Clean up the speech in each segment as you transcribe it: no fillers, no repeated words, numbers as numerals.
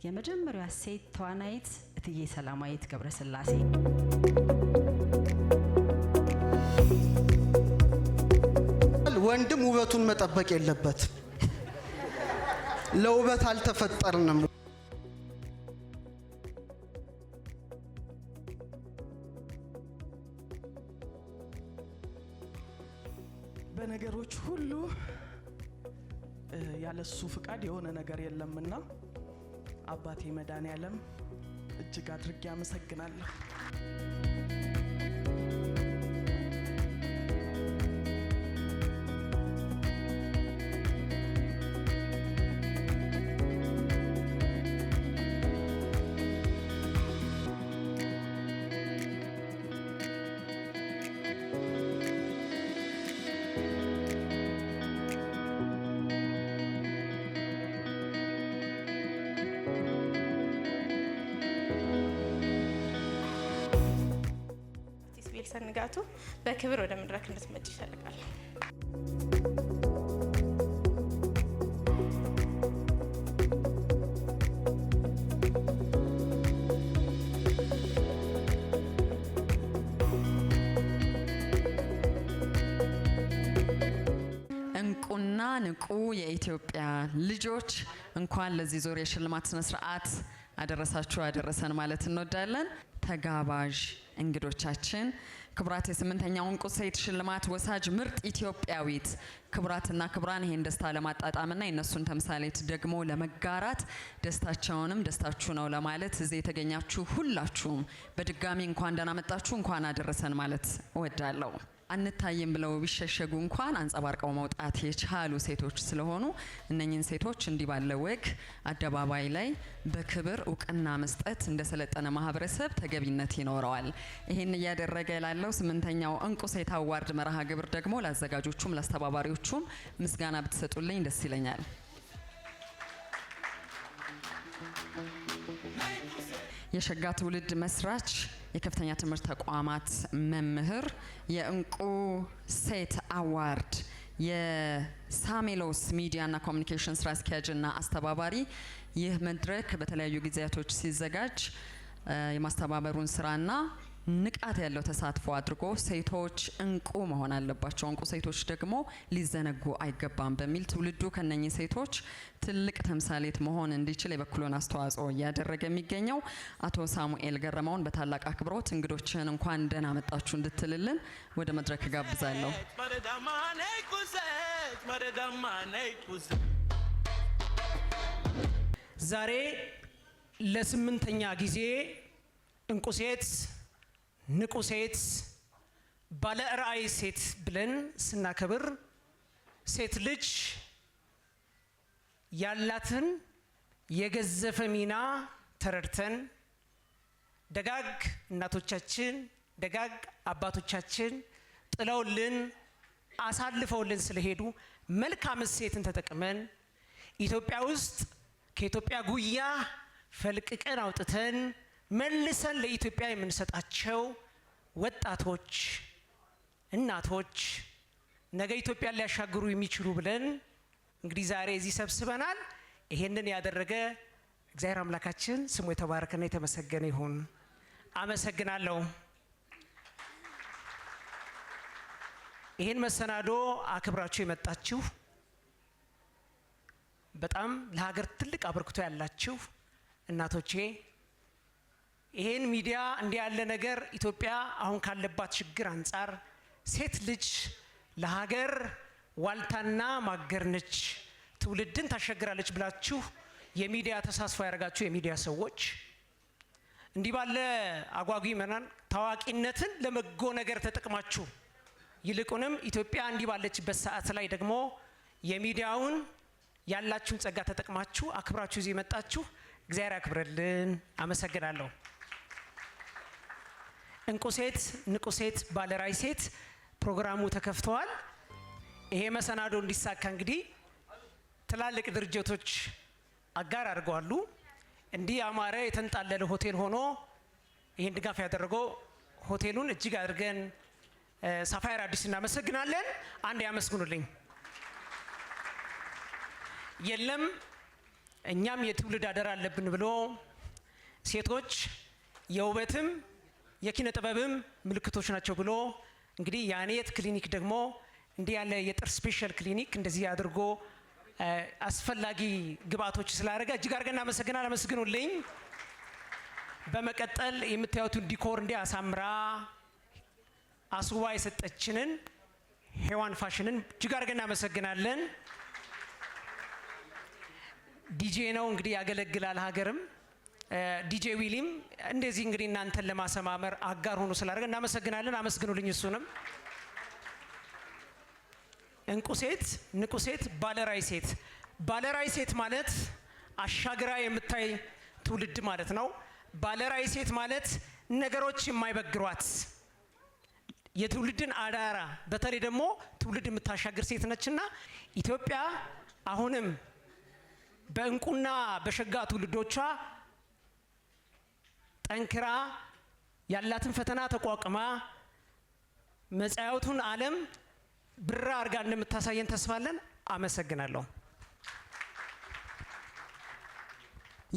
የመጀመሪያዋ ሴት ተዋናይት እትዬ ሰላማዊት ገብረስላሴ። ወንድም ውበቱን መጠበቅ የለበትም። ለውበት አልተፈጠርንም። በነገሮች ሁሉ ያለሱ ፍቃድ የሆነ ነገር የለምና አባቴ መድኃኔዓለም እጅግ አድርጌ አመሰግናለሁ። ንጋቱ በክብር ወደ መድረክ እንድትመጪ ይፈልጋል። እንቁና ንቁ የኢትዮጵያ ልጆች እንኳን ለዚህ ዙር የሽልማት ስነ ስርዓት አደረሳችሁ አደረሰን ማለት እንወዳለን። ተጋባዥ እንግዶቻችን ክብራት የስምንተኛው እንቁ ሴት ሽልማት ወሳጅ ምርጥ ኢትዮጵያዊት ክብራትና ክብራን ይሄን ደስታ ለማጣጣምና የነሱን ተምሳሌት ደግሞ ለመጋራት ደስታቸውንም ደስታችሁ ነው ለማለት እዚህ የተገኛችሁ ሁላችሁም በድጋሚ እንኳን ደህና መጣችሁ እንኳን አደረሰን ማለት እወዳለሁ። አንታየም ብለው ቢሸሸጉ እንኳን አንጸባርቀው መውጣት የቻሉ ሴቶች ስለሆኑ እነኚህን ሴቶች እንዲህ ባለ ወግ አደባባይ ላይ በክብር እውቅና መስጠት እንደሰለጠነ ማህበረሰብ ተገቢነት ይኖረዋል። ይሄን እያደረገ ላለው ስምንተኛው እንቁ ሴት አዋርድ መርሃ ግብር ደግሞ ለአዘጋጆቹም ለአስተባባሪዎቹም ምስጋና ብትሰጡልኝ ደስ ይለኛል። የሸጋ ትውልድ መስራች የከፍተኛ ትምህርት ተቋማት መምህር የእንቁ ሴት አዋርድ የሳሜሎስ ሚዲያና ኮሚኒኬሽን ስራ አስኪያጅና አስተባባሪ ይህ መድረክ በተለያዩ ጊዜያቶች ሲዘጋጅ የማስተባበሩን ስራና ንቃት ያለው ተሳትፎ አድርጎ ሴቶች እንቁ መሆን አለባቸው፣ እንቁ ሴቶች ደግሞ ሊዘነጉ አይገባም በሚል ትውልዱ ከነኚህ ሴቶች ትልቅ ተምሳሌት መሆን እንዲችል የበኩሉን አስተዋጽኦ እያደረገ የሚገኘው አቶ ሳሙኤል ገረመውን በታላቅ አክብሮት እንግዶችን እንኳን ደህና መጣችሁ እንድትልልን ወደ መድረክ ጋብዛለሁ። ዛሬ ለስምንተኛ ጊዜ እንቁ ሴት ንቁ ሴት ባለ ራዕይ ሴት ብለን ስናከብር ሴት ልጅ ያላትን የገዘፈ ሚና ተረድተን ደጋግ እናቶቻችን ደጋግ አባቶቻችን ጥለውልን አሳልፈውልን ስለሄዱ መልካም ሴትን ተጠቅመን ኢትዮጵያ ውስጥ ከኢትዮጵያ ጉያ ፈልቅቀን አውጥተን መልሰን ለኢትዮጵያ የምንሰጣቸው ወጣቶች እናቶች ነገ ኢትዮጵያ ሊያሻግሩ የሚችሉ ብለን እንግዲህ ዛሬ እዚህ ሰብስበናል። ይሄንን ያደረገ እግዚአብሔር አምላካችን ስሙ የተባረከና የተመሰገነ ይሁን። አመሰግናለሁ። ይሄን መሰናዶ አክብራችሁ የመጣችሁ በጣም ለሀገር ትልቅ አበርክቶ ያላችሁ እናቶቼ ይሄን ሚዲያ እንዲህ ያለ ነገር ኢትዮጵያ አሁን ካለባት ችግር አንጻር ሴት ልጅ ለሀገር ዋልታና ማገር ነች፣ ትውልድን ታሸግራለች ብላችሁ የሚዲያ ተሳትፎ ያደርጋችሁ የሚዲያ ሰዎች እንዲህ ባለ አጓጊ መናን ታዋቂነትን ለመጎ ነገር ተጠቅማችሁ ይልቁንም ኢትዮጵያ እንዲህ ባለችበት ሰዓት ላይ ደግሞ የሚዲያውን ያላችሁን ጸጋ ተጠቅማችሁ አክብራችሁ እዚህ መጣችሁ። እግዚአብሔር ያክብርልን። አመሰግናለሁ። እንቁ ሴት ንቁ ሴት ባለ ራዕይ ሴት ፕሮግራሙ ተከፍተዋል። ይሄ መሰናዶ እንዲሳካ እንግዲህ ትላልቅ ድርጅቶች አጋር አድርገዋሉ። እንዲህ አማረ የተንጣለለ ሆቴል ሆኖ ይሄን ድጋፍ ያደረገው ሆቴሉን እጅግ አድርገን ሳፋየር አዲስ እናመሰግናለን። አንድ ያመስግኑልኝ። የለም እኛም የትውልድ አደራ አለብን ብሎ ሴቶች የውበትም የኪነ ጥበብም ምልክቶች ናቸው ብሎ እንግዲህ ያኔት ክሊኒክ ደግሞ እንዲህ ያለ የጥርስ ስፔሻል ክሊኒክ እንደዚህ አድርጎ አስፈላጊ ግብአቶች ስላደረገ እጅግ አድርገን እናመሰግናለን። አመስግኑልኝ። በመቀጠል የምታዩትን ዲኮር እንዲህ አሳምራ አስውባ የሰጠችንን ሔዋን ፋሽንን እጅግ አድርገን እናመሰግናለን። ዲጄ ነው እንግዲህ ያገለግላል ሀገርም። ዲጄ ዊሊም እንደዚህ እንግዲህ እናንተን ለማሰማመር አጋር ሆኖ ስላደረገ እናመሰግናለን። አመስግኑልኝ እሱንም። እንቁ ሴት፣ ንቁ ሴት፣ ባለራዕይ ሴት። ባለራዕይ ሴት ማለት አሻግራ የምታይ ትውልድ ማለት ነው። ባለራዕይ ሴት ማለት ነገሮች የማይበግሯት የትውልድን አዳራ በተለይ ደግሞ ትውልድ የምታሻግር ሴት ነችና ኢትዮጵያ አሁንም በእንቁና በሸጋ ትውልዶቿ ጠንክራ ያላትን ፈተና ተቋቁማ መጻያቱን ዓለም ብራ አርጋ እንደምታሳየን ተስፋለን። አመሰግናለሁ።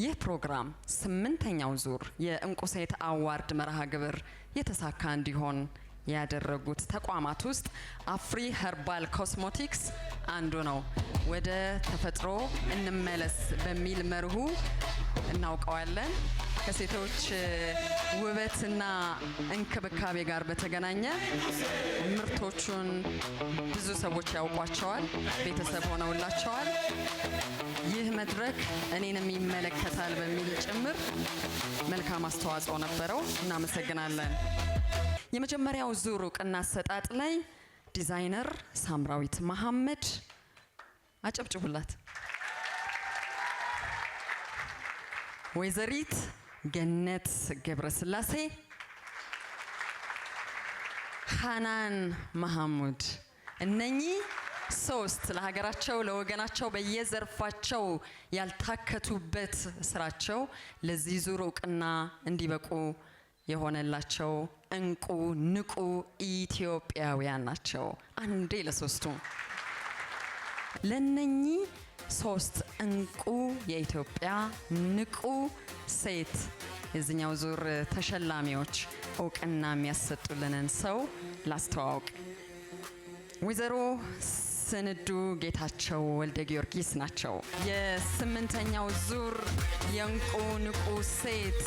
ይህ ፕሮግራም 8ኛው ዙር የእንቁ ሴት አዋርድ መርሃ ግብር የተሳካ እንዲሆን ያደረጉት ተቋማት ውስጥ አፍሪ ኸርባል ኮስሞቲክስ አንዱ ነው። ወደ ተፈጥሮ እንመለስ በሚል መርሁ እናውቀዋለን። ከሴቶች ውበትና እንክብካቤ ጋር በተገናኘ ምርቶቹን ብዙ ሰዎች ያውቋቸዋል፣ ቤተሰብ ሆነውላቸዋል። ይህ መድረክ እኔንም ይመለከታል በሚል ጭምር መልካም አስተዋጽኦ ነበረው። እናመሰግናለን። የመጀመሪያው ዙር እውቅና አሰጣጥ ላይ ዲዛይነር ሳምራዊት መሐመድ፣ አጨብጭቡላት። ወይዘሪት ገነት ገብረስላሴ፣ ሃናን መሐሙድ። እነኚህ ሶስት ለሀገራቸው ለወገናቸው በየዘርፋቸው ያልታከቱበት ስራቸው ለዚህ ዙር እውቅና እንዲበቁ የሆነላቸው እንቁ ንቁ ኢትዮጵያውያን ናቸው። አንዴ ለሶስቱ ለነኚህ ሶስት እንቁ የኢትዮጵያ ንቁ ሴት የዚህኛው ዙር ተሸላሚዎች እውቅና የሚያሰጡልንን ሰው ላስተዋውቅ። ወይዘሮ ስንዱ ጌታቸው ወልደ ጊዮርጊስ ናቸው። የ8ኛው ዙር የእንቁ ንቁ ሴት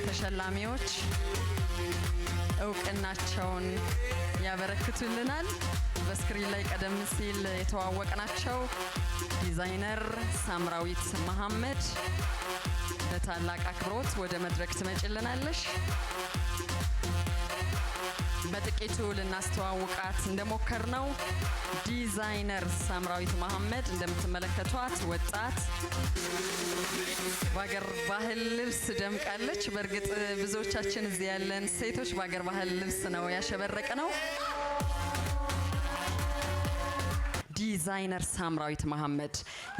ተሸላሚዎች እውቅናቸውን ያበረክቱልናል። በስክሪን ላይ ቀደም ሲል የተዋወቅናቸው ዲዛይነር ሳምራዊት መሐመድ በታላቅ አክብሮት ወደ መድረክ ትመጭልናለሽ። በጥቂቱ ልናስተዋውቃት እንደሞከር ነው ዲዛይነር ሳምራዊት መሐመድ እንደምትመለከቷት ወጣት በአገር ባህል ልብስ ደምቃለች። በእርግጥ ብዙዎቻችን እዚህ ያለን ሴቶች በአገር ባህል ልብስ ነው ያሸበረቀ ነው። ዲዛይነር ሳምራዊት መሐመድ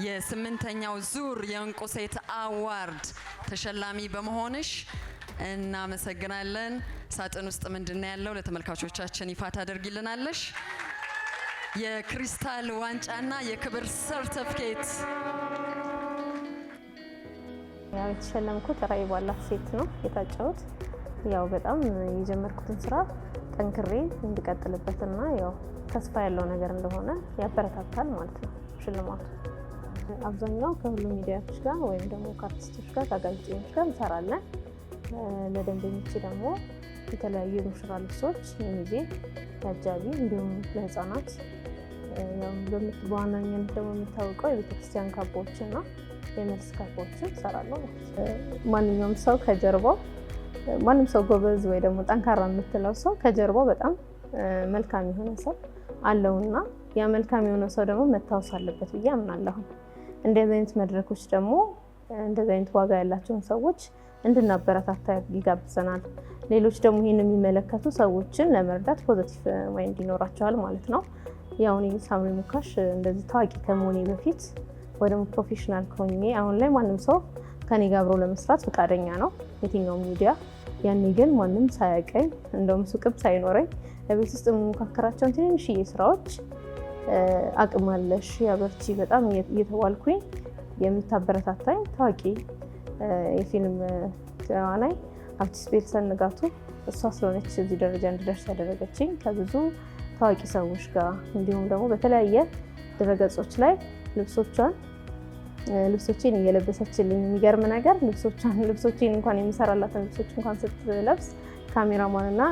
የ8ኛው ዙር የእንቁ ሴት አዋርድ ተሸላሚ በመሆንሽ እናመሰግናለን። ሳጥን ውስጥ ምንድነው ያለው ለተመልካቾቻችን ይፋ ታደርጊልናለሽ? የክሪስታል ዋንጫና የክብር ሰርተፍኬት። ያው የተሸለምኩት ራዕይ ባላት ሴት ነው የታጨሁት። ያው በጣም የጀመርኩትን ስራ ጠንክሬ እንድቀጥልበትና ያው ተስፋ ያለው ነገር እንደሆነ ያበረታታል ማለት ነው ሽልማቱ። አብዛኛው ከሁሉም ሚዲያዎች ጋር ወይም ደግሞ ከአርቲስቶች ጋር ከጋዜጠኞች ጋር እንሰራለን። ለደንበኞች ደግሞ የተለያዩ የሙሽራ ልብሶች፣ የሚዜ፣ የአጃቢ እንዲሁም ለህፃናት በዋናኛነት ደግሞ የሚታወቀው የቤተክርስቲያን ካባዎችና የመልስ ካባዎችን እሰራለሁ። ማንኛውም ሰው ከጀርባው ማንም ሰው ጎበዝ ወይ ደግሞ ጠንካራ የምትለው ሰው ከጀርባው በጣም መልካም የሆነ ሰው አለውና ያ መልካም የሆነ ሰው ደግሞ መታወስ አለበት ብዬ አምናለሁ። እንደዚህ አይነት መድረኮች ደግሞ እንደዚህ አይነት ዋጋ ያላቸውን ሰዎች እንድናበረታታ ይጋብዘናል። ሌሎች ደግሞ ይሄን የሚመለከቱ ሰዎችን ለመርዳት ፖዚቲቭ ማይንድ ይኖራቸዋል ማለት ነው። ያው እኔ ሳምሪ ሙካሽ እንደዚህ ታዋቂ ከመሆኔ በፊት ወይ ደግሞ ፕሮፌሽናል ከሆኜ አሁን ላይ ማንም ሰው ከኔ ጋር አብሮ ለመስራት ፈቃደኛ ነው የትኛው ሚዲያ። ያኔ ግን ማንም ሳያቀኝ እንደውም ሱቅም ሳይኖረኝ ለቤት ውስጥ የምሞካከራቸውን ትንሽዬ ስራዎች አቅም አለሽ ያበርቺ በጣም እየተባልኩኝ የምታበረታታኝ ታዋቂ የፊልም ተዋናይ አርቲስት ቤልሰን ንጋቱ እሷ ስለሆነች እዚህ ደረጃ እንድደርስ ያደረገችኝ። ከብዙ ታዋቂ ሰዎች ጋር እንዲሁም ደግሞ በተለያየ ድረገጾች ላይ ልብሶቼን እየለበሰችልኝ። የሚገርም ነገር ልብሶቼን እንኳን የሚሰራላትን ልብሶች እንኳን ስትለብስ ካሜራማንና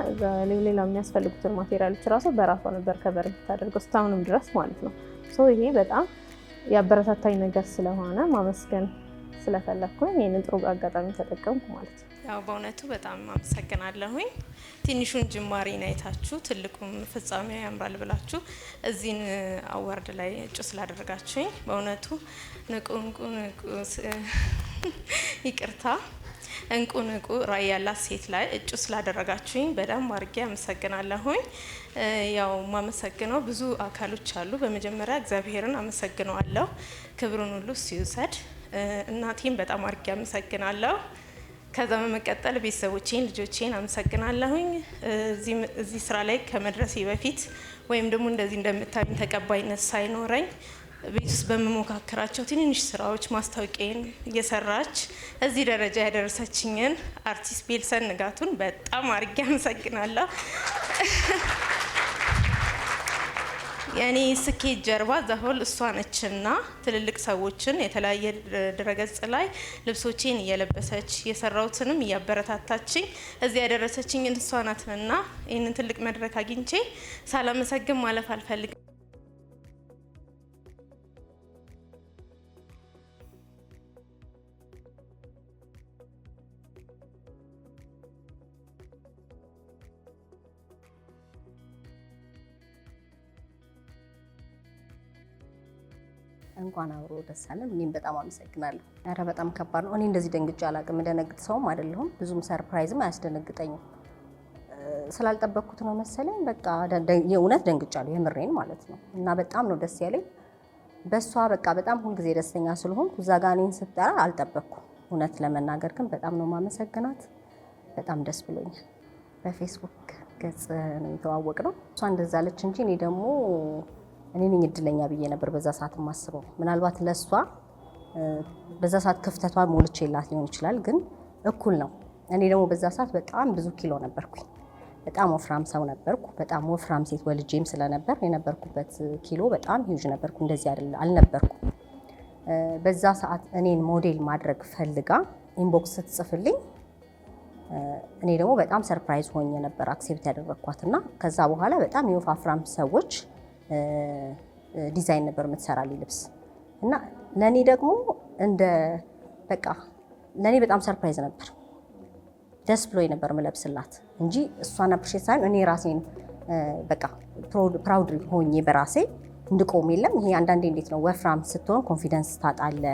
ሌላ የሚያስፈልጉትን ማቴሪያሎች ራሱ በራሷ ነበር ከበር የምታደርገው እስካሁንም ድረስ ማለት ነው። ይሄ በጣም ያበረታታኝ ነገር ስለሆነ ማመስገን ስለፈለኩኝ ይህንን ጥሩ አጋጣሚ ተጠቀምኩ ማለት ነው። ያው በእውነቱ በጣም አመሰግናለሁኝ። ትንሹን ጅማሬን አይታችሁ ትልቁም ፍጻሜው ያምራል ብላችሁ እዚህን አዋርድ ላይ እጩ ስላደረጋችሁኝ በእውነቱ ይቅርታ እንቁ ራዕይ ያላት ሴት ላይ እጩ ስላደረጋችሁኝ በጣም አድርጌ አመሰግናለሁኝ። ያው ማመሰግነው ብዙ አካሎች አሉ። በመጀመሪያ እግዚአብሔርን አመሰግነዋለሁ፣ ክብሩን ሁሉ እሱ ይውሰድ። እናቴን በጣም አድርጌ አመሰግናለሁ። ከዛ በመቀጠል ቤተሰቦቼን፣ ልጆቼን አመሰግናለሁኝ። እዚህ ስራ ላይ ከመድረሴ በፊት ወይም ደግሞ እንደዚህ እንደምታዩኝ ተቀባይነት ሳይኖረኝ ቤት ውስጥ በመሞካከራቸው ትንንሽ ስራዎች ማስታወቂያን እየሰራች እዚህ ደረጃ ያደረሰችኝን አርቲስት ቤልሰን ንጋቱን በጣም አድርጌ አመሰግናለሁ። የኔ ስኬት ጀርባ ዘሆል እሷ ነችና ትልልቅ ሰዎችን የተለያየ ድረገጽ ላይ ልብሶቼን እየለበሰች የሰራውትንም እያበረታታችኝ እዚህ ያደረሰችኝ እሷ ናትና ይህንን ትልቅ መድረክ አግኝቼ ሳላመሰግን ማለፍ አልፈልግም። እንኳን አብሮ ደስ አለን። እኔም በጣም አመሰግናለሁ። ኧረ በጣም ከባድ ነው። እኔ እንደዚህ ደንግጬ አላውቅም። ደነግጥ ሰውም አይደለሁም። ብዙም ሰርፕራይዝም አያስደነግጠኝም። ስላልጠበቅኩት ነው መሰለኝ። በቃ የእውነት ደንግጫለሁ፣ የምሬን ማለት ነው። እና በጣም ነው ደስ ያለኝ በሷ። በቃ በጣም ሁልጊዜ ደስተኛ ስለሆንኩ እዛ ጋር እኔን ስትጠራ አልጠበቅኩም። እውነት ለመናገር ግን በጣም ነው ማመሰግናት። በጣም ደስ ብሎኛል። በፌስቡክ ገጽ ነው የተዋወቅነው። እሷ እንደዛ አለች እንጂ እኔ ደግሞ እኔ ነኝ እድለኛ ብዬ ነበር በዛ ሰዓት ማስበው። ምናልባት ለሷ በዛ ሰዓት ክፍተቷን ሞልቼላት ሊሆን ይችላል፣ ግን እኩል ነው። እኔ ደግሞ በዛ ሰዓት በጣም ብዙ ኪሎ ነበርኩኝ። በጣም ወፍራም ሰው ነበርኩ። በጣም ወፍራም ሴት ወልጄም ስለነበር የነበርኩበት ኪሎ በጣም ሂውጅ ነበርኩ። እንደዚህ አልነበርኩ። በዛ ሰዓት እኔን ሞዴል ማድረግ ፈልጋ ኢንቦክስ ስትጽፍልኝ እኔ ደግሞ በጣም ሰርፕራይዝ ሆኜ ነበር አክሴፕት ያደረኳትና ከዛ በኋላ በጣም የወፋፍራም ሰዎች ዲዛይን ነበር የምትሰራልኝ ልብስ እና ለኔ ደግሞ ለኔ በጣም ሰርፕራይዝ ነበር። ደስ ብሎኝ ነበር መለብስላት እንጂ እሷን አፕሪሼት ሳይሆን እኔ ራሴን በቃ ፕራውድ ሆኜ በራሴ እንድቆም የለም። ይሄ አንዳንዴ እንዴት ነው ወፍራም ስትሆን ኮንፊደንስ ታጣለ።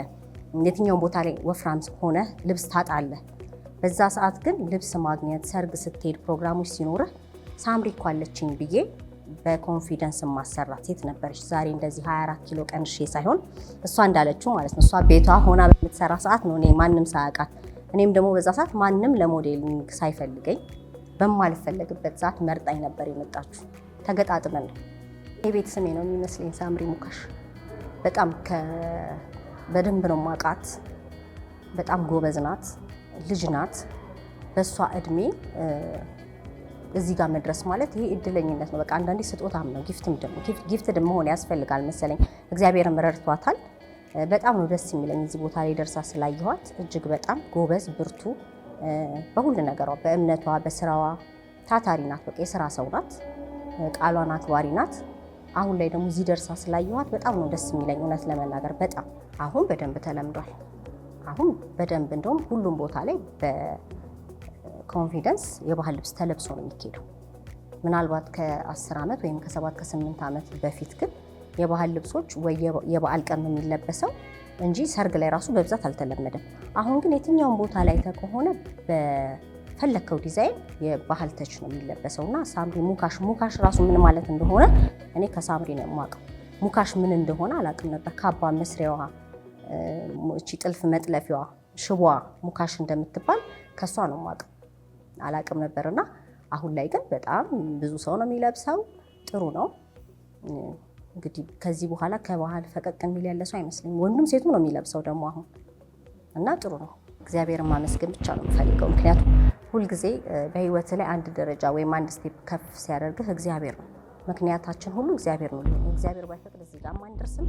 የትኛውን ቦታ ላይ ወፍራም ሆነ ልብስ ታጣለ። በዛ ሰዓት ግን ልብስ ማግኘት ሰርግ ስትሄድ ፕሮግራሞች ሲኖርህ ሳምሪ እኮ አለችኝ ብዬ በኮንፊደንስ ማሰራት ሴት ነበረች። ዛሬ እንደዚህ 24 ኪሎ ቀንሼ ሳይሆን እሷ እንዳለችው ማለት ነው። እሷ ቤቷ ሆና በምትሰራ ሰዓት ነው እኔ ማንም ሳያውቃት። እኔም ደግሞ በዛ ሰዓት ማንም ለሞዴሊንግ ሳይፈልገኝ በማልፈለግበት ሰዓት መርጣኝ ነበር የመጣችው። ተገጣጥመን ነው። የቤት ስሜ ነው የሚመስለኝ ሳምሪ ሙካሽ። በጣም በደንብ ነው ማውቃት። በጣም ጎበዝ ናት፣ ልጅ ናት። በሷ እድሜ እዚህ ጋር መድረስ ማለት ይሄ እድለኝነት ነው። በቃ አንዳንዴ ስጦታም ነው፣ ጊፍት መሆን ያስፈልጋል መሰለኝ። እግዚአብሔርም ረድቷታል። በጣም ነው ደስ የሚለኝ እዚህ ቦታ ላይ ደርሳ ስላየኋት። እጅግ በጣም ጎበዝ፣ ብርቱ፣ በሁሉ ነገሯ፣ በእምነቷ፣ በስራዋ ታታሪ ናት። በቃ የስራ ሰው ናት፣ ቃሏን አክባሪ ናት። አሁን ላይ ደግሞ እዚህ ደርሳ ስላየኋት በጣም ነው ደስ የሚለኝ እውነት ለመናገር በጣም። አሁን በደንብ ተለምዷል። አሁን በደንብ እንደውም ሁሉም ቦታ ላይ በኮንፊደንስ የባህል ልብስ ተለብሶ ነው የሚኬደው። ምናልባት ከ10 ዓመት ወይም ከ7 ከ8 ዓመት በፊት ግን የባህል ልብሶች ወይ የበዓል ቀን ነው የሚለበሰው እንጂ ሰርግ ላይ ራሱ በብዛት አልተለመደም። አሁን ግን የትኛውን ቦታ ላይ ከሆነ በፈለከው ዲዛይን የባህል ተች ነው የሚለበሰውና ሳምሪ ሙካሽ ራሱ ምን ማለት እንደሆነ እኔ ከሳምሪ ነው የማውቀው። ሙካሽ ምን እንደሆነ አላውቅም ነበር። ካባ መስሪያዋ፣ እቺ ጥልፍ መጥለፊያዋ፣ ሽቦዋ ሙካሽ እንደምትባል ከሷ ነው የማውቀው፣ አላውቅም ነበርና አሁን ላይ ግን በጣም ብዙ ሰው ነው የሚለብሰው። ጥሩ ነው። እንግዲህ ከዚህ በኋላ ከባህል ፈቀቅ የሚል ያለ ሰው አይመስለኝም። ወንዱም ሴቱም ነው የሚለብሰው ደግሞ አሁን እና ጥሩ ነው። እግዚአብሔርን ማመስገን ብቻ ነው የምፈልገው። ምክንያቱም ሁልጊዜ በህይወት ላይ አንድ ደረጃ ወይም አንድ ስቴፕ ከፍ ሲያደርግህ እግዚአብሔር ነው። ምክንያታችን ሁሉ እግዚአብሔር ነው። እግዚአብሔር ባይፈቅድ እዚህ ጋር አንደርስም።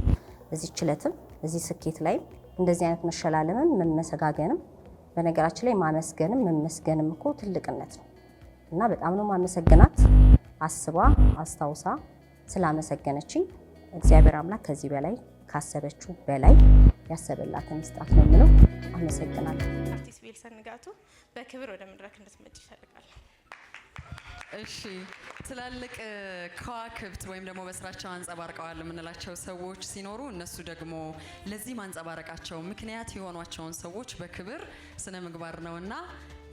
እዚህ ችለትም እዚህ ስኬት ላይ እንደዚህ አይነት መሸላለምም መመሰጋገንም በነገራችን ላይ ማመስገንም መመስገንም እኮ ትልቅነት ነው እና በጣም ነው ማመሰግናት። አስባ አስታውሳ ስላመሰገነችኝ እግዚአብሔር አምላክ ከዚህ በላይ ካሰበችው በላይ ያሰበላትን ይስጣት ነው የምለው። አመሰግናለሁ። አርቲስት ቤልሰን ንጋቱ በክብር ወደ መድረክ እንድትመጪ ይፈልጋል። እሺ፣ ትላልቅ ከዋክብት ወይም ደግሞ በስራቸው አንጸባርቀዋል የምንላቸው ሰዎች ሲኖሩ እነሱ ደግሞ ለዚህ ማንጸባረቃቸው ምክንያት የሆኗቸውን ሰዎች በክብር ስነ ምግባር ነውና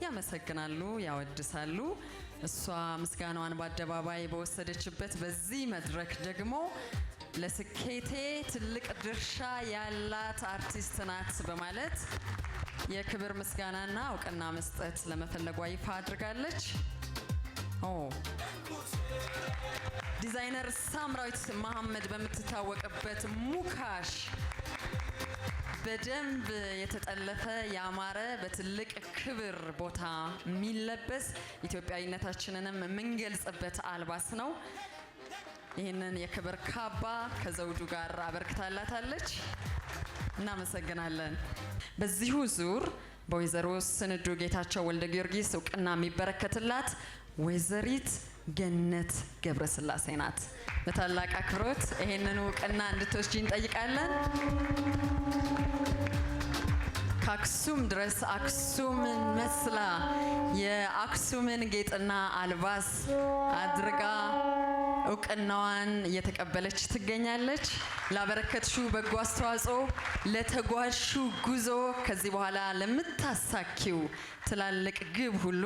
ያመሰግናሉ፣ ያወድሳሉ። እሷ ምስጋናዋን በአደባባይ በወሰደችበት በዚህ መድረክ ደግሞ ለስኬቴ ትልቅ ድርሻ ያላት አርቲስት ናት በማለት የክብር ምስጋናና እውቅና መስጠት ለመፈለጓ ይፋ አድርጋለች። ዲዛይነር ሳምራዊት መሐመድ በምትታወቅበት ሙካሽ በደንብ የተጠለፈ ያማረ በትልቅ ክብር ቦታ የሚለበስ ኢትዮጵያዊነታችንንም የምንገልጽበት አልባስ ነው። ይህንን የክብር ካባ ከዘውዱ ጋር አበርክታላታለች። እናመሰግናለን። በዚሁ ዙር በወይዘሮ ስንዱ ጌታቸው ወልደ ጊዮርጊስ እውቅና የሚበረከትላት ወይዘሪት ገነት ገብረስላሴ ናት። በታላቅ አክብሮት ይሄንን እውቅና እንድትወስጂ እንጠይቃለን። ከአክሱም ድረስ አክሱምን መስላ የአክሱምን ጌጥና አልባስ አድርጋ እውቅናዋን እየተቀበለች ትገኛለች። ላበረከትሽው በጎ አስተዋጽኦ፣ ለተጓዥሹ ጉዞ፣ ከዚህ በኋላ ለምታሳኪው ትላልቅ ግብ ሁሉ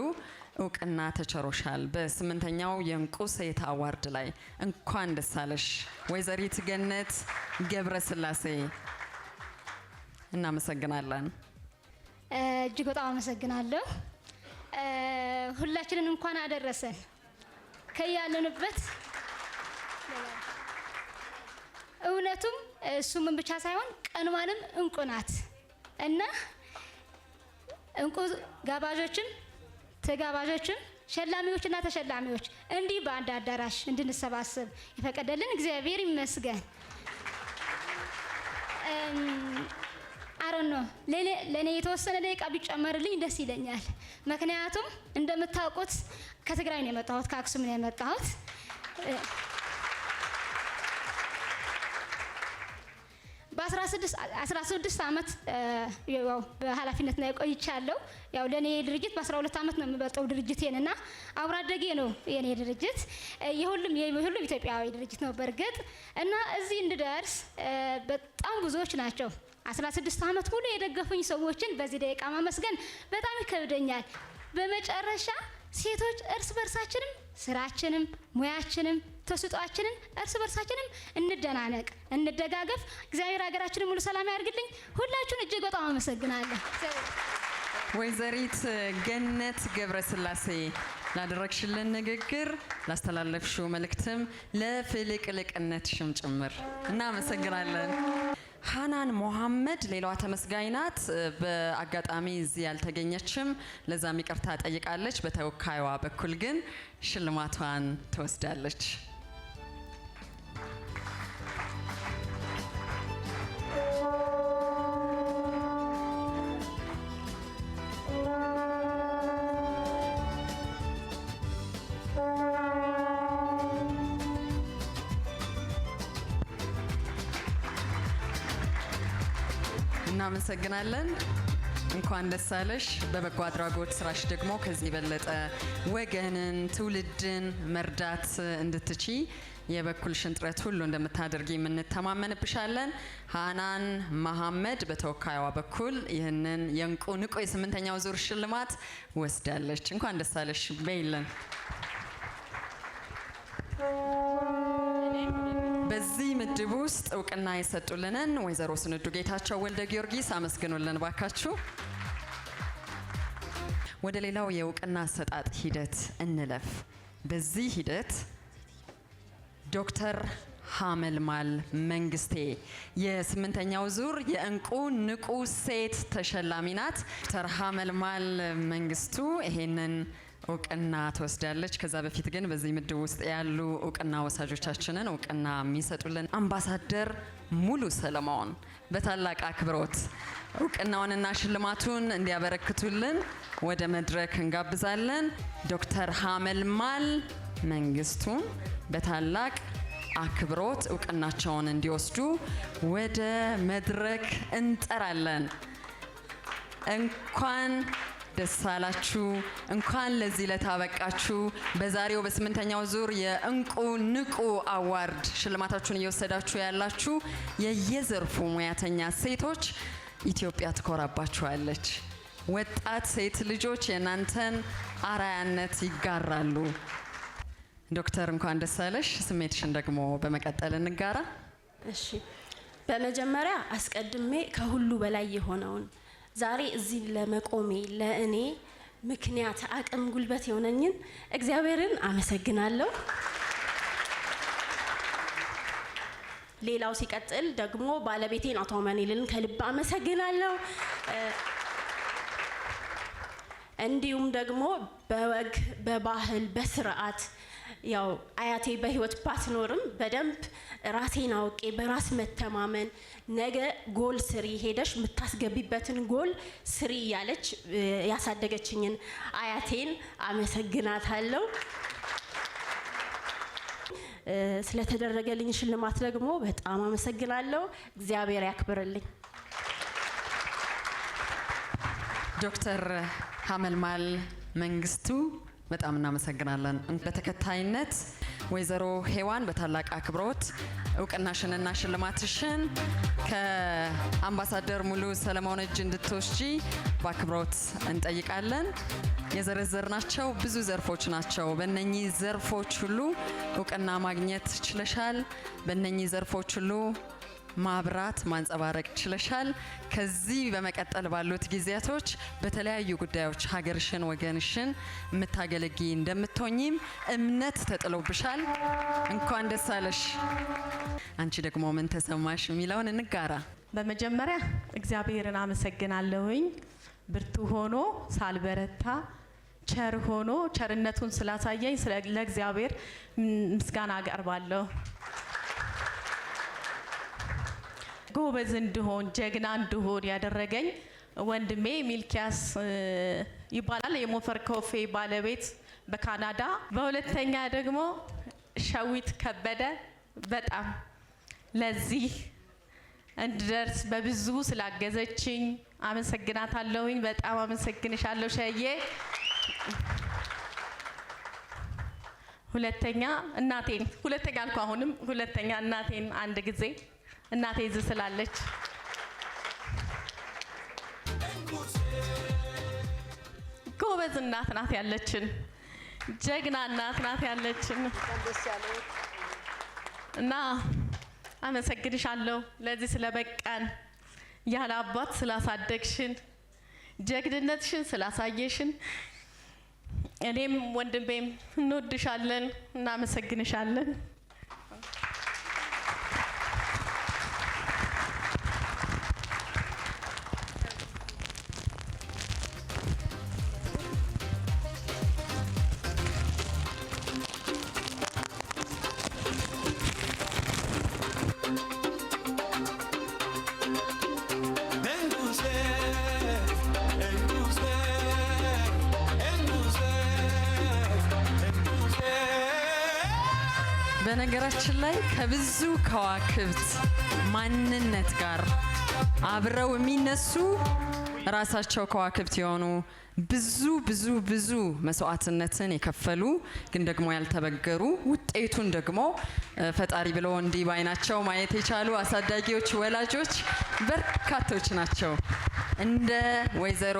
እውቅና ተቸሮሻል። በ8ኛው የእንቁ ሴት አዋርድ ላይ እንኳን ደስ አለሽ ወይዘሪት ገነት ገብረስላሴ። እናመሰግናለን። እጅግ በጣም አመሰግናለሁ። ሁላችንን እንኳን አደረሰን። ከያለንበት እውነቱም እሱምን ብቻ ሳይሆን ቀንዋንም እንቁ ናት እና እንቁ ጋባዦችም ተጋባዦችም ሸላሚዎችና ተሸላሚዎች እንዲህ በአንድ አዳራሽ እንድንሰባሰብ የፈቀደልን እግዚአብሔር ይመስገን። አሮን ነው ለኔ የተወሰነ ደቂቃ ቢጨመርልኝ ደስ ይለኛል። ምክንያቱም እንደምታውቁት ከትግራይ ነው የመጣሁት፣ ከአክሱም ነው የመጣሁት። በ16 ዓመት ያው በኃላፊነት ላይ ቆይቻለሁ። ያው ለኔ ድርጅት በ12 ዓመት ነው የምበልጠው ድርጅቴን እና አብሮ አደጌ ነው የኔ ድርጅት። የሁሉም ኢትዮጵያዊ ድርጅት ነው በርግጥ እና እዚህ እንድደርስ በጣም ብዙዎች ናቸው 16 ዓመት ሙሉ የደገፉኝ ሰዎችን በዚህ ደቂቃ ማመስገን በጣም ይከብደኛል። በመጨረሻ ሴቶች እርስ በርሳችንም ስራችንም ሙያችንም ተስጧችንን እርስ በርሳችንም እንደናነቅ እንደጋገፍ። እግዚአብሔር ሀገራችንን ሙሉ ሰላም ያርግልኝ። ሁላችሁን እጅግ በጣም አመሰግናለሁ። ወይዘሪት ገነት ገብረስላሴ ላደረግሽልን ንግግር፣ ላስተላለፍሽው መልእክትም ለፍልቅልቅነትሽም ጭምር እናመሰግናለን። ሃናን መሐመድ ሌላዋ ተመስጋኝ ናት። በአጋጣሚ እዚህ ያልተገኘችም ለዛም ይቅርታ ጠይቃለች። በተወካይዋ በኩል ግን ሽልማቷን ትወስዳለች። እናመሰግናለን። እንኳን ደስ አለሽ። በበጎ አድራጎት ስራሽ ደግሞ ከዚህ የበለጠ ወገንን፣ ትውልድን መርዳት እንድትቺ የበኩልሽን ጥረት ሁሉ እንደምታደርጊ የምንተማመንብሻለን። ሃናን መሐመድ በተወካይዋ በኩል ይህንን የእንቁ ንቁ የ8ኛው ዙር ሽልማት ወስዳለች። እንኳን ደስ አለሽ በይለን። በዚህ ምድብ ውስጥ እውቅና የሰጡልንን ወይዘሮ ስንዱ ጌታቸው ወልደ ጊዮርጊስ አመስግኑልን ባካችሁ። ወደ ሌላው የእውቅና አሰጣጥ ሂደት እንለፍ። በዚህ ሂደት ዶክተር ሀመልማል መንግስቴ የ8ኛው ዙር የእንቁ ንቁ ሴት ተሸላሚ ናት። ዶክተር ሀመልማል መንግስቱ ይሄንን እውቅና ትወስዳለች። ከዛ በፊት ግን በዚህ ምድብ ውስጥ ያሉ እውቅና ወሳጆቻችንን እውቅና የሚሰጡልን አምባሳደር ሙሉ ሰለሞን በታላቅ አክብሮት እውቅናውንና ሽልማቱን እንዲያበረክቱልን ወደ መድረክ እንጋብዛለን። ዶክተር ሀመልማል መንግስቱን በታላቅ አክብሮት እውቅናቸውን እንዲወስዱ ወደ መድረክ እንጠራለን። እንኳን ደስ አላችሁ፣ እንኳን ለዚህ ለታበቃችሁ። በዛሬው በ8ኛው ዙር የእንቁ ንቁ አዋርድ ሽልማታችሁን እየወሰዳችሁ ያላችሁ የየዘርፉ ሙያተኛ ሴቶች ኢትዮጵያ ትኮራባችኋለች። ወጣት ሴት ልጆች የናንተን አራያነት ይጋራሉ። ዶክተር እንኳን ደስ አለሽ። ስሜትሽን ደግሞ በመቀጠል እንጋራ። እሺ፣ በመጀመሪያ አስቀድሜ ከሁሉ በላይ የሆነውን ዛሬ እዚህ ለመቆሜ ለእኔ ምክንያት አቅም ጉልበት የሆነኝን እግዚአብሔርን አመሰግናለሁ። ሌላው ሲቀጥል ደግሞ ባለቤቴን አቶ አማኑኤልን ከልብ አመሰግናለሁ። እንዲሁም ደግሞ በወግ በባህል በስርዓት ያው አያቴ በህይወት ባትኖርም በደንብ ራሴን አውቄ በራስ መተማመን ነገ ጎል ስሪ ሄደሽ የምታስገቢበትን ጎል ስሪ እያለች ያሳደገችኝን አያቴን አመሰግናታለሁ። ስለተደረገልኝ ሽልማት ደግሞ በጣም አመሰግናለሁ። እግዚአብሔር ያክብርልኝ። ዶክተር ሀመልማል መንግስቱ በጣም እናመሰግናለን። በተከታይነት ወይዘሮ ሄዋን በታላቅ አክብሮት እውቅናሽንና ሽልማትሽን ከአምባሳደር ሙሉ ሰለሞን እጅ እንድትወስጂ በአክብሮት እንጠይቃለን። የዘረዘርናቸው ብዙ ዘርፎች ናቸው። በእነኚህ ዘርፎች ሁሉ እውቅና ማግኘት ችለሻል። በእነኚህ ዘርፎች ሁሉ ማብራት ማንጸባረቅ ችለሻል። ከዚህ በመቀጠል ባሉት ጊዜያቶች በተለያዩ ጉዳዮች ሀገርሽን ወገንሽን የምታገለጊ እንደምትሆኚም እምነት ተጥሎብሻል። እንኳን ደስ አለሽ። አንቺ ደግሞ ምን ተሰማሽ የሚለውን እንጋራ። በመጀመሪያ እግዚአብሔርን አመሰግናለሁኝ። ብርቱ ሆኖ ሳልበረታ ቸር ሆኖ ቸርነቱን ስላሳየኝ ለእግዚአብሔር ምስጋና አቀርባለሁ። ጎበዝ እንድሆን ጀግና እንድሆን ያደረገኝ ወንድሜ ሚልኪያስ ይባላል፣ የሞፈር ኮፌ ባለቤት በካናዳ። በሁለተኛ ደግሞ ሸዊት ከበደ በጣም ለዚህ እንድደርስ በብዙ ስላገዘችኝ አመሰግናታለሁኝ። በጣም አመሰግንሻለሁ ሸዬ። ሁለተኛ እናቴን ሁለተኛ አልኩ፣ አሁንም ሁለተኛ እናቴን አንድ ጊዜ እናቴ እዚህ ስላለች ጎበዝ እናት ናት ያለችን፣ ጀግና እናት ናት ያለችን እና አመሰግንሻለሁ ለዚህ ስለበቃን፣ ያለ አባት ስላሳደግሽን፣ ጀግንነትሽን ስላሳየሽን። እኔም ወንድሜም እንወድሻለን፣ እናመሰግንሻለን። በነገራችን ላይ ከብዙ ከዋክብት ማንነት ጋር አብረው የሚነሱ ራሳቸው ከዋክብት የሆኑ ብዙ መስዋዕትነትን የከፈሉ ግን ደግሞ ያልተበገሩ ውጤቱን ደግሞ ፈጣሪ ብሎ እንዲህ ባይናቸው ማየት የቻሉ አሳዳጊዎች፣ ወላጆች በርካቶች ናቸው። እንደ ወይዘሮ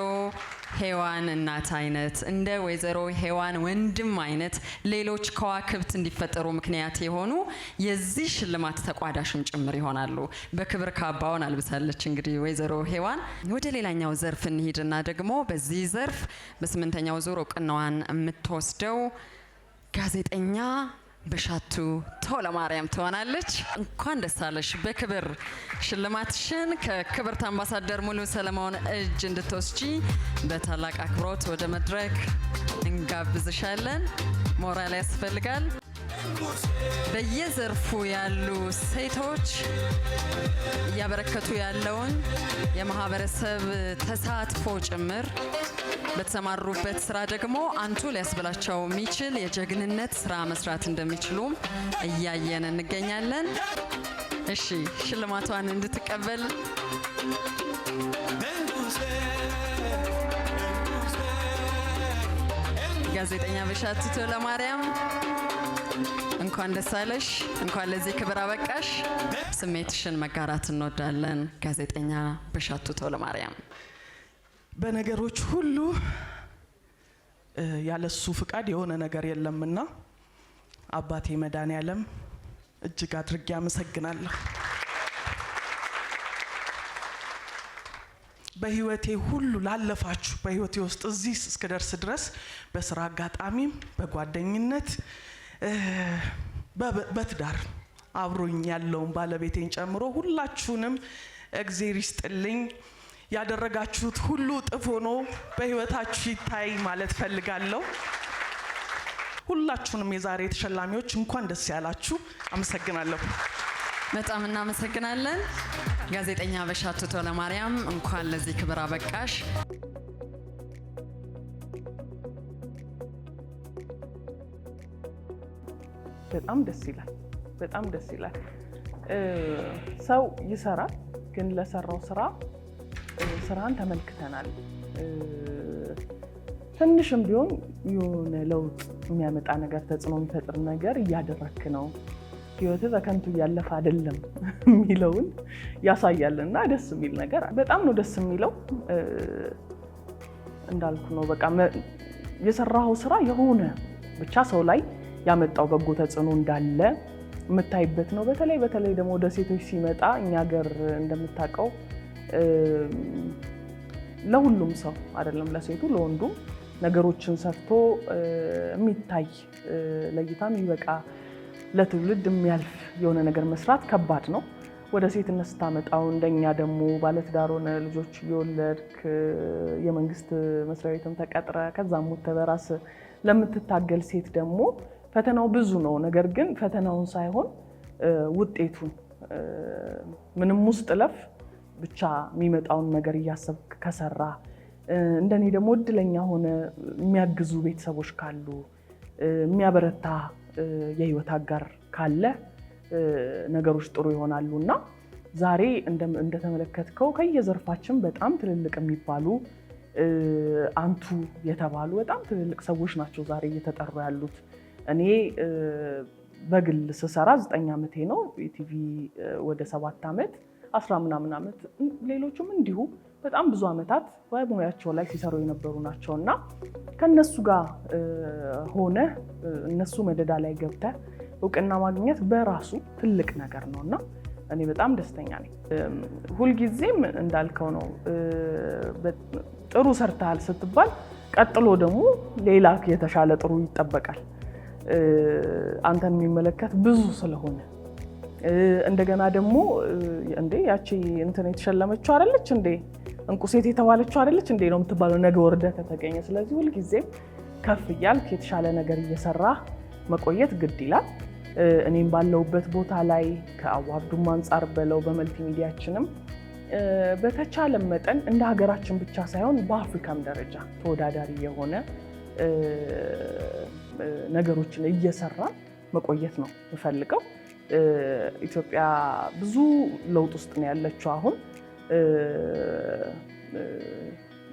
ሄዋን እናት አይነት እንደ ወይዘሮ ሄዋን ወንድም አይነት ሌሎች ከዋክብት እንዲፈጠሩ ምክንያት የሆኑ የዚህ ሽልማት ተቋዳሽም ጭምር ይሆናሉ። በክብር ካባውን አልብሳለች። እንግዲህ ወይዘሮ ሄዋን ወደ ሌላኛው ዘርፍ እንሂድና ደግሞ በዚህ ዘርፍ በ8ኛው ዙር እውቅናዋን የምትወስደው ጋዜጠኛ በሻቱ ተወለማርያም ትሆናለች። እንኳን ደስ አለሽ። በክብር ሽልማትሽን ከክብርት አምባሳደር ሙሉ ሰለሞን እጅ እንድትወስጂ በታላቅ አክብሮት ወደ መድረክ እንጋብዝሻለን። ሞራል ያስፈልጋል። በየዘርፉ ያሉ ሴቶች እያበረከቱ ያለውን የማህበረሰብ ተሳትፎ ጭምር በተሰማሩበት ስራ ደግሞ አንቱ ሊያስብላቸው የሚችል የጀግንነት ስራ መስራት እንደሚችሉም እያየን እንገኛለን። እሺ ሽልማቷን እንድትቀበል ጋዜጠኛ በሻቱ ተወለማርያም እንኳን ደስ አለሽ፣ እንኳን ለዚህ ክብር አበቃሽ። ስሜትሽን መጋራት እንወዳለን ጋዜጠኛ በሻቱ ተወለማርያም። በነገሮች ሁሉ ያለሱ ፍቃድ የሆነ ነገር የለምና አባቴ መድኃኔዓለም እጅግ አድርጌ አመሰግናለሁ። በህይወቴ ሁሉ ላለፋችሁ በህይወቴ ውስጥ እዚህ እስከደርስ ድረስ በስራ አጋጣሚም በጓደኝነት በትዳር አብሮኝ ያለውን ባለቤቴን ጨምሮ ሁላችሁንም እግዚአብሔር ይስጥልኝ። ያደረጋችሁት ሁሉ እጥፍ ሆኖ በህይወታችሁ ይታይ ማለት ፈልጋለሁ። ሁላችሁንም የዛሬ ተሸላሚዎች እንኳን ደስ ያላችሁ። አመሰግናለሁ። በጣም እናመሰግናለን። ጋዜጠኛ በሻቱ ተወለማርያም እንኳን ለዚህ ክብር አበቃሽ። በጣም ደስ ይላል። በጣም ደስ ይላል። ሰው ይሰራል፣ ግን ለሰራው ስራ ስራን ተመልክተናል። ትንሽም ቢሆን የሆነ ለውጥ የሚያመጣ ነገር ተጽዕኖ የሚፈጥር ነገር እያደረክ ነው፣ ህይወትህ በከንቱ እያለፈ አይደለም የሚለውን ያሳያልና ደስ የሚል ነገር በጣም ነው ደስ የሚለው። እንዳልኩ ነው በቃ የሰራው ስራ የሆነ ብቻ ሰው ላይ ያመጣው በጎ ተጽዕኖ እንዳለ የምታይበት ነው። በተለይ ደግሞ ወደ ሴቶች ሲመጣ እኛ ሀገር እንደምታውቀው ለሁሉም ሰው አይደለም ለሴቱ ለወንዱም ነገሮችን ሰርቶ የሚታይ ለእይታ የሚበቃ ለትውልድ የሚያልፍ የሆነ ነገር መስራት ከባድ ነው። ወደ ሴትነት ስታመጣው እንደኛ ደግሞ ባለትዳር ሆነ ልጆች እየወለድክ የመንግስት መስሪያ ቤትም ተቀጥረ ከዛም ወጥተህ በራስህ ለምትታገል ሴት ደግሞ ፈተናው ብዙ ነው። ነገር ግን ፈተናውን ሳይሆን ውጤቱን ምንም ውስጥ ለፍ ብቻ የሚመጣውን ነገር እያሰብክ ከሰራ እንደኔ ደግሞ እድለኛ ሆነ የሚያግዙ ቤተሰቦች ካሉ የሚያበረታ የህይወት አጋር ካለ ነገሮች ጥሩ ይሆናሉና ዛሬ እንደተመለከትከው ከየዘርፋችን በጣም ትልልቅ የሚባሉ አንቱ የተባሉ በጣም ትልልቅ ሰዎች ናቸው ዛሬ እየተጠሩ ያሉት። እኔ በግል ስሰራ 9 ዓመቴ ነው። ኢቲቪ ወደ 7 ዓመት 10 ምናምን ዓመት ሌሎችም እንዲሁ በጣም ብዙ ዓመታት በሙያቸው ላይ ሲሰሩ የነበሩ ናቸውና ከነሱ ጋር ሆነ እነሱ መደዳ ላይ ገብተህ እውቅና ማግኘት በራሱ ትልቅ ነገር ነውና እኔ በጣም ደስተኛ ነኝ። ሁልጊዜም እንዳልከው ነው ጥሩ ሰርተሃል ስትባል ቀጥሎ ደግሞ ሌላ የተሻለ ጥሩ ይጠበቃል። አንተን የሚመለከት ብዙ ስለሆነ እንደገና ደግሞ እንዴ ያቺ እንትን የተሸለመችው አይደለች እንዴ እንቁ ሴት የተባለችው አይደለች እንዴ ነው የምትባለው ነገ ወርደ ከተገኘ። ስለዚህ ሁልጊዜም ከፍ እያልክ የተሻለ ነገር እየሰራ መቆየት ግድ ይላል። እኔም ባለውበት ቦታ ላይ ከአዋርዱም አንጻር በለው በመልቲ ሚዲያችንም በተቻለ መጠን እንደ ሀገራችን ብቻ ሳይሆን በአፍሪካም ደረጃ ተወዳዳሪ የሆነ ነገሮችን እየሰራ መቆየት ነው የምፈልገው። ኢትዮጵያ ብዙ ለውጥ ውስጥ ነው ያለችው አሁን።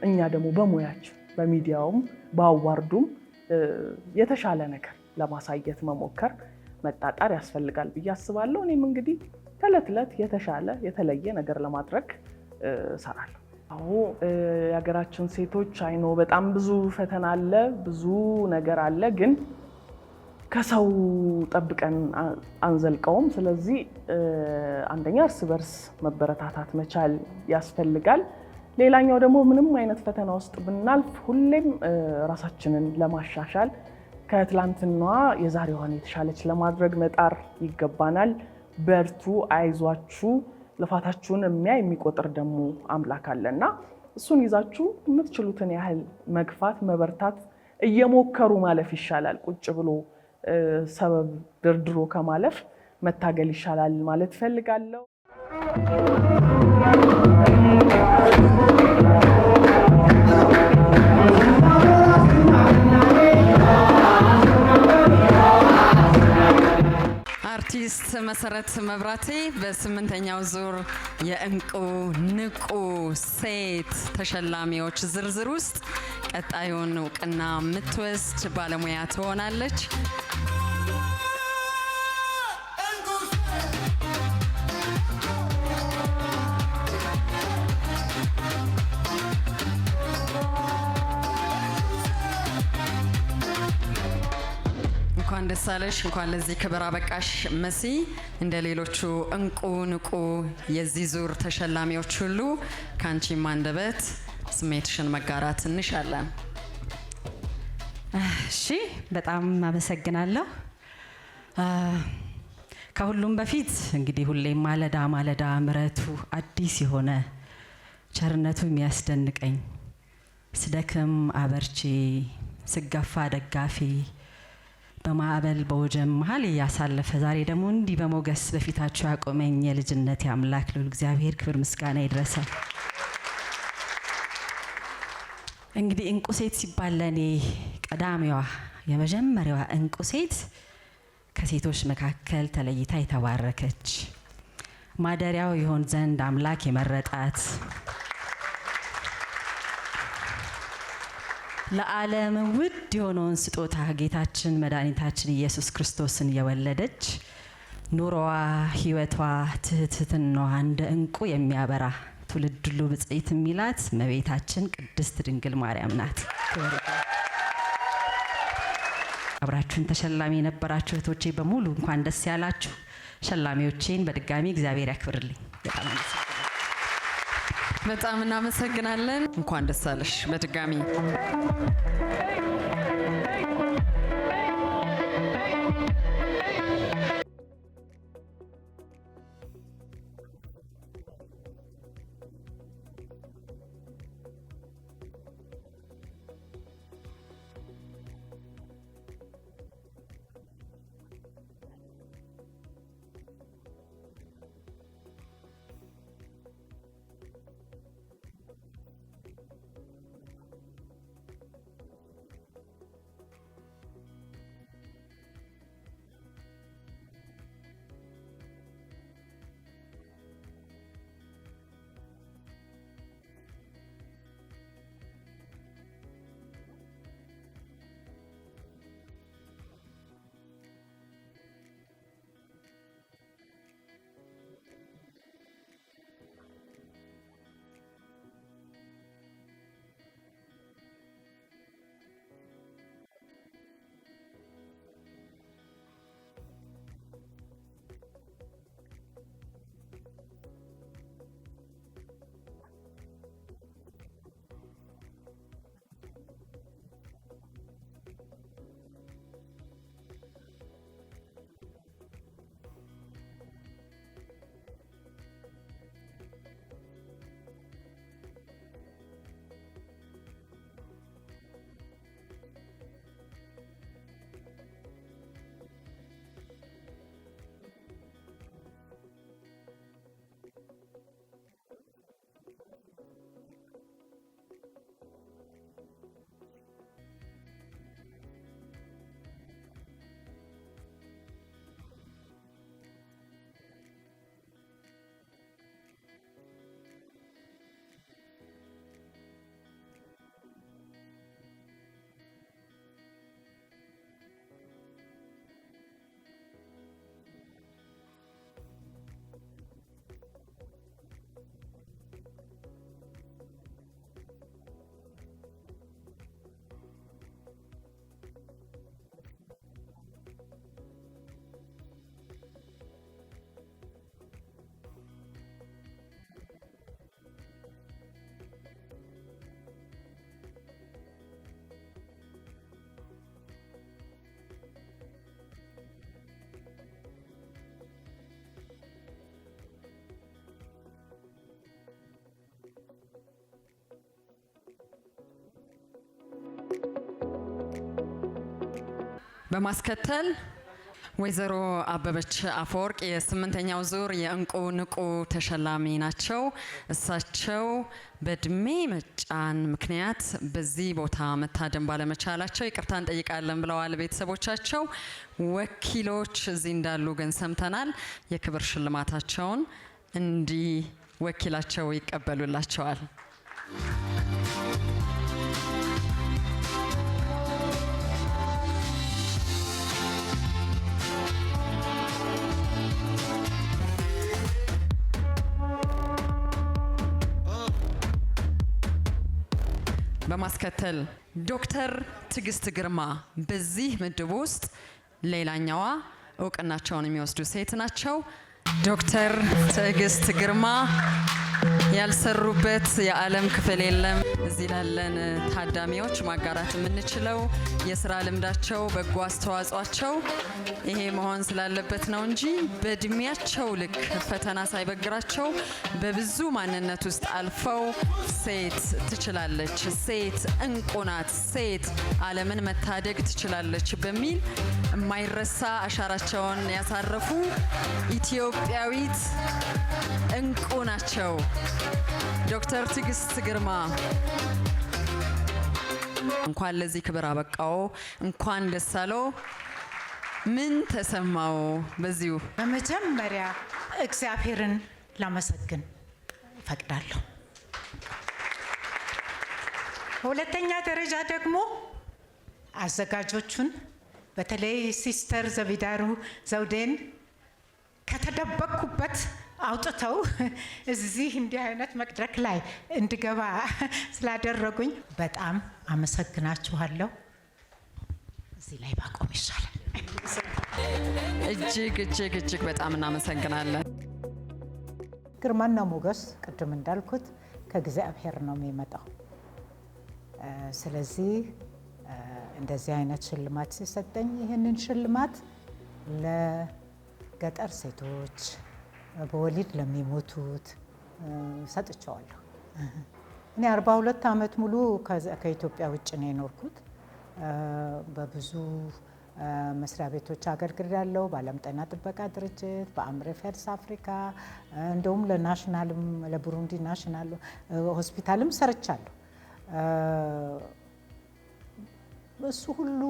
እኛ ደግሞ በሙያችን በሚዲያውም በአዋርዱም የተሻለ ነገር ለማሳየት መሞከር መጣጣር ያስፈልጋል ብዬ አስባለሁ። እኔም እንግዲህ ከዕለት ዕለት የተሻለ የተለየ ነገር ለማድረግ እሰራለሁ። አዎ የሀገራችን ሴቶች አይኖ በጣም ብዙ ፈተና አለ፣ ብዙ ነገር አለ፣ ግን ከሰው ጠብቀን አንዘልቀውም። ስለዚህ አንደኛ እርስ በርስ መበረታታት መቻል ያስፈልጋል። ሌላኛው ደግሞ ምንም አይነት ፈተና ውስጥ ብናልፍ ሁሌም ራሳችንን ለማሻሻል ከትላንትናዋ የዛሬዋን የተሻለች ለማድረግ መጣር ይገባናል። በርቱ፣ አይዟችሁ። ልፋታችሁን የሚቆጥር ደግሞ አምላክ አለና እሱን ይዛችሁ የምትችሉትን ያህል መግፋት፣ መበርታት፣ እየሞከሩ ማለፍ ይሻላል። ቁጭ ብሎ ሰበብ ድርድሮ ከማለፍ መታገል ይሻላል ማለት ፈልጋለሁ። አርቲስት መሰረት መብራቴ በ8ኛው ዙር የእንቁ ንቁ ሴት ተሸላሚዎች ዝርዝር ውስጥ ቀጣዩን እውቅና የምትወስድ ባለሙያ ትሆናለች። እንኳን ደስ አለሽ፣ እንኳን ለዚህ ክብር አበቃሽ መሲ። እንደ ሌሎቹ እንቁ ንቁ የዚህ ዙር ተሸላሚዎች ሁሉ ካንቺም አንደበት ስሜትሽን መጋራት እንሻለን። እሺ፣ በጣም አመሰግናለሁ። ከሁሉም በፊት እንግዲህ ሁሌም ማለዳ ማለዳ ምሕረቱ አዲስ የሆነ ቸርነቱ የሚያስደንቀኝ ስደክም አበርቼ ስገፋ ደጋፊ በማዕበል በወጀብ መሀል እያሳለፈ ዛሬ ደግሞ እንዲህ በሞገስ በፊታችሁ ያቆመኝ የልጅነት አምላክ ልዑል እግዚአብሔር ክብር ምስጋና ይድረሰው። እንግዲህ እንቁ ሴት ሲባል ለኔ ቀዳሚዋ የመጀመሪያዋ እንቁ ሴት ከሴቶች መካከል ተለይታ የተባረከች ማደሪያው ይሆን ዘንድ አምላክ የመረጣት ለዓለም ውድ የሆነውን ስጦታ ጌታችን መድኃኒታችን ኢየሱስ ክርስቶስን የወለደች ኑሮዋ ሕይወቷ ትህትናዋ እንደ እንቁ የሚያበራ ትውልድ ሁሉ ብጽዕት የሚላት እመቤታችን ቅድስት ድንግል ማርያም ናት። አብራችሁን ተሸላሚ የነበራችሁ እህቶቼ በሙሉ እንኳን ደስ ያላችሁ። ሸላሚዎቼን በድጋሚ እግዚአብሔር ያክብርልኝ። በጣም እናመሰግናለን። እንኳን ደስ አለሽ በድጋሚ። በማስከተል ወይዘሮ አበበች አፈወርቅ የ8ኛው ዙር የእንቁ ንቁ ተሸላሚ ናቸው። እሳቸው በእድሜ መጫን ምክንያት በዚህ ቦታ መታደም ባለመቻላቸው ይቅርታ እንጠይቃለን ብለዋል ቤተሰቦቻቸው። ወኪሎች እዚህ እንዳሉ ግን ሰምተናል። የክብር ሽልማታቸውን እንዲህ ወኪላቸው ይቀበሉላቸዋል። በማስከተል ዶክተር ትዕግስት ግርማ በዚህ ምድብ ውስጥ ሌላኛዋ እውቅናቸውን የሚወስዱ ሴት ናቸው። ዶክተር ትዕግስት ግርማ ያልሰሩበት የዓለም ክፍል የለም። እዚህ ላለን ታዳሚዎች ማጋራት የምንችለው የስራ ልምዳቸው፣ በጎ አስተዋጽኦአቸው ይሄ መሆን ስላለበት ነው እንጂ በእድሜያቸው ልክ ፈተና ሳይበግራቸው በብዙ ማንነት ውስጥ አልፈው ሴት ትችላለች፣ ሴት እንቁ ናት፣ ሴት ዓለምን መታደግ ትችላለች በሚል የማይረሳ አሻራቸውን ያሳረፉ ኢትዮጵያዊት እንቁ ናቸው። ዶክተር ትዕግስት ግርማ እንኳን ለዚህ ክብር አበቃው፣ እንኳን ደስ አለው። ምን ተሰማው? በዚሁ በመጀመሪያ እግዚአብሔርን ላመሰግን እፈቅዳለሁ። በሁለተኛ ደረጃ ደግሞ አዘጋጆቹን በተለይ ሲስተር ዘቢዳሩ ዘውዴን ከተደበቅኩበት አውጥተው እዚህ እንዲህ አይነት መድረክ ላይ እንድገባ ስላደረጉኝ በጣም አመሰግናችኋለሁ። እዚህ ላይ ባቆም ይሻላል። እጅግ እጅግ እጅግ በጣም እናመሰግናለን። ግርማና ሞገስ ቅድም እንዳልኩት ከእግዚአብሔር ነው የሚመጣው። ስለዚህ እንደዚህ አይነት ሽልማት ሲሰጠኝ ይህንን ሽልማት ለገጠር ሴቶች በወሊድ ለሚሞቱት ሰጥቼዋለሁ። እኔ 42 ዓመት ሙሉ ከኢትዮጵያ ውጭ ነው የኖርኩት። በብዙ መስሪያ ቤቶች አገልግያለሁ። በዓለም ጤና ጥበቃ ድርጅት፣ በአምሬፌርስ አፍሪካ፣ እንደውም ለናሽናልም ለቡሩንዲ ናሽናል ሆስፒታልም ሰርቻለሁ። እሱ ሁሉ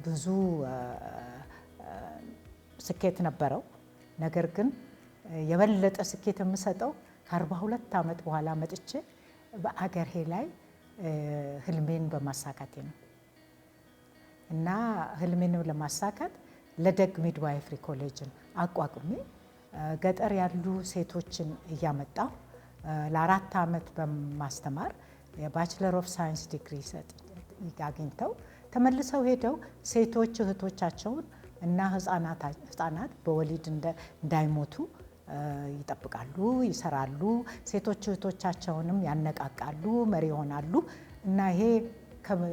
ብዙ ስኬት ነበረው። ነገር ግን የበለጠ ስኬት የምሰጠው ከ42 ዓመት በኋላ መጥቼ በአገሬ ላይ ህልሜን በማሳካቴ ነው። እና ህልሜን ለማሳካት ለደግ ሚድዋይፍሪ ኮሌጅን አቋቁሜ ገጠር ያሉ ሴቶችን እያመጣሁ ለ4 ዓመት በማስተማር የባችለር ኦፍ ሳይንስ ዲግሪ አግኝተው ተመልሰው ሄደው ሴቶች እህቶቻቸውን እና ህፃናት በወሊድ እንዳይሞቱ ይጠብቃሉ፣ ይሰራሉ። ሴቶች እህቶቻቸውንም ያነቃቃሉ፣ መሪ ይሆናሉ። እና ይሄ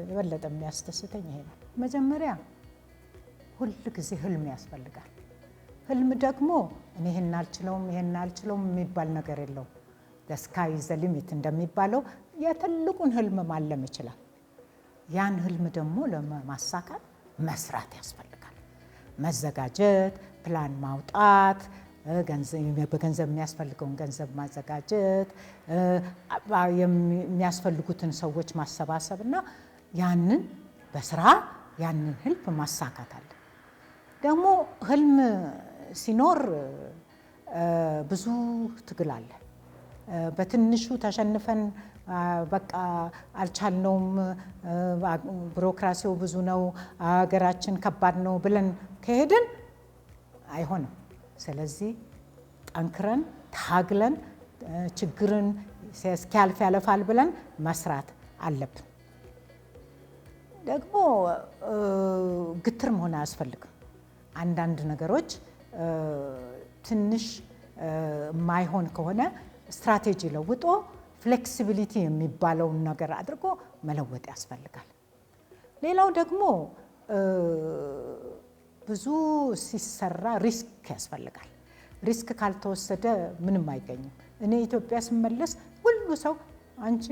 የበለጠ የሚያስደስተኝ ይሄ ነው። መጀመሪያ ሁል ጊዜ ህልም ያስፈልጋል። ህልም ደግሞ እኔ ይሄን አልችለውም የሚባል ነገር የለውም። the sky is the limit እንደሚባለው የትልቁን ህልም ማለም ይችላል። ያን ህልም ደግሞ ለማሳካት መስራት ያስፈልጋል። መዘጋጀት፣ ፕላን ማውጣት፣ በገንዘብ የሚያስፈልገውን ገንዘብ ማዘጋጀት፣ የሚያስፈልጉትን ሰዎች ማሰባሰብ እና ያንን በስራ ያንን ህልም ማሳካት አለ። ደግሞ ህልም ሲኖር ብዙ ትግል አለ። በትንሹ ተሸንፈን በቃ አልቻልነውም፣ ቢሮክራሲው ብዙ ነው፣ ሀገራችን ከባድ ነው ብለን ከሄድን አይሆንም። ስለዚህ ጠንክረን ታግለን ችግርን እስኪያልፍ ያለፋል ብለን መስራት አለብን። ደግሞ ግትር መሆን አያስፈልግም። አንዳንድ ነገሮች ትንሽ የማይሆን ከሆነ ስትራቴጂ ለውጦ ፍሌክሲቢሊቲ የሚባለውን ነገር አድርጎ መለወጥ ያስፈልጋል። ሌላው ደግሞ ብዙ ሲሰራ ሪስክ ያስፈልጋል። ሪስክ ካልተወሰደ ምንም አይገኝም። እኔ ኢትዮጵያ ስመለስ ሁሉ ሰው አንቺ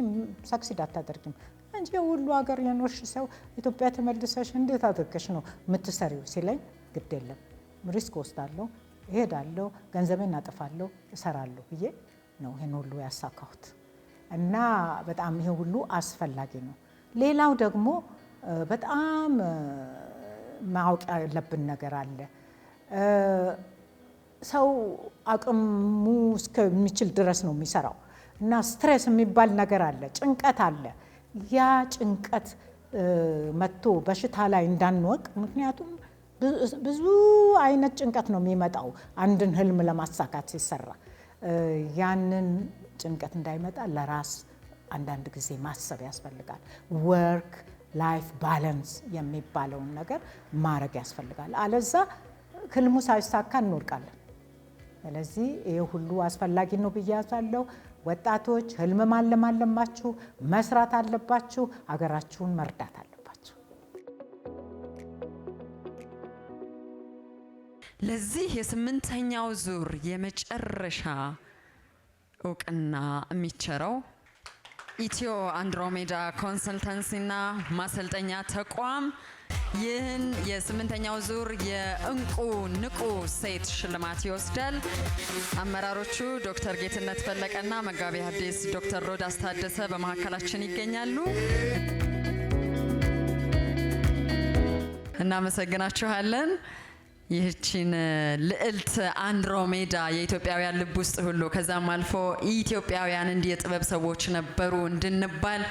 ሰክሲድ አታደርጊም፣ አንቺ ሁሉ ሀገር የኖርሽ ሰው ኢትዮጵያ ተመልሰሽ እንዴት አድርገሽ ነው የምትሰሪው ሲለኝ ግድ የለም ሪስክ ወስዳለሁ፣ እሄዳለሁ፣ ገንዘቤን አጠፋለሁ፣ እሰራለሁ ብዬ ነው ይሄን ሁሉ ያሳካሁት እና በጣም ይሄ ሁሉ አስፈላጊ ነው። ሌላው ደግሞ በጣም ማወቅ ያለብን ነገር አለ። ሰው አቅሙ እስከሚችል ድረስ ነው የሚሰራው እና ስትሬስ የሚባል ነገር አለ፣ ጭንቀት አለ። ያ ጭንቀት መጥቶ በሽታ ላይ እንዳንወቅ፣ ምክንያቱም ብዙ አይነት ጭንቀት ነው የሚመጣው አንድን ህልም ለማሳካት ሲሰራ። ያንን ጭንቀት እንዳይመጣ ለራስ አንዳንድ ጊዜ ማሰብ ያስፈልጋል። ወርክ ላይፍ ባላንስ የሚባለውን ነገር ማድረግ ያስፈልጋል። አለዛ ህልሙ ሳይሳካ እንወድቃለን። ስለዚህ ይሄ ሁሉ አስፈላጊ ነው ብያለሁ። ወጣቶች ህልም ማለም አለባችሁ፣ መስራት አለባችሁ፣ ሀገራችሁን መርዳት አለባችሁ። ለዚህ የስምንተኛው ዙር የመጨረሻ እውቅና የሚቸረው ኢትዮ አንድሮሜዳ ኮንሰልተንሲና ማሰልጠኛ ተቋም ይህን የስምንተኛው ዙር የእንቁ ንቁ ሴት ሽልማት ይወስዳል። አመራሮቹ ዶክተር ጌትነት ፈለቀና መጋቢ ሐዲስ ዶክተር ሮዳስ ታደሰ በመካከላችን ይገኛሉ። እናመሰግናችኋለን። ይህችን ልዕልት አንድሮሜዳ የኢትዮጵያውያን ልብ ውስጥ ሁሉ ከዛም አልፎ ኢትዮጵያውያን እንዲህ የጥበብ ሰዎች ነበሩ እንድንባል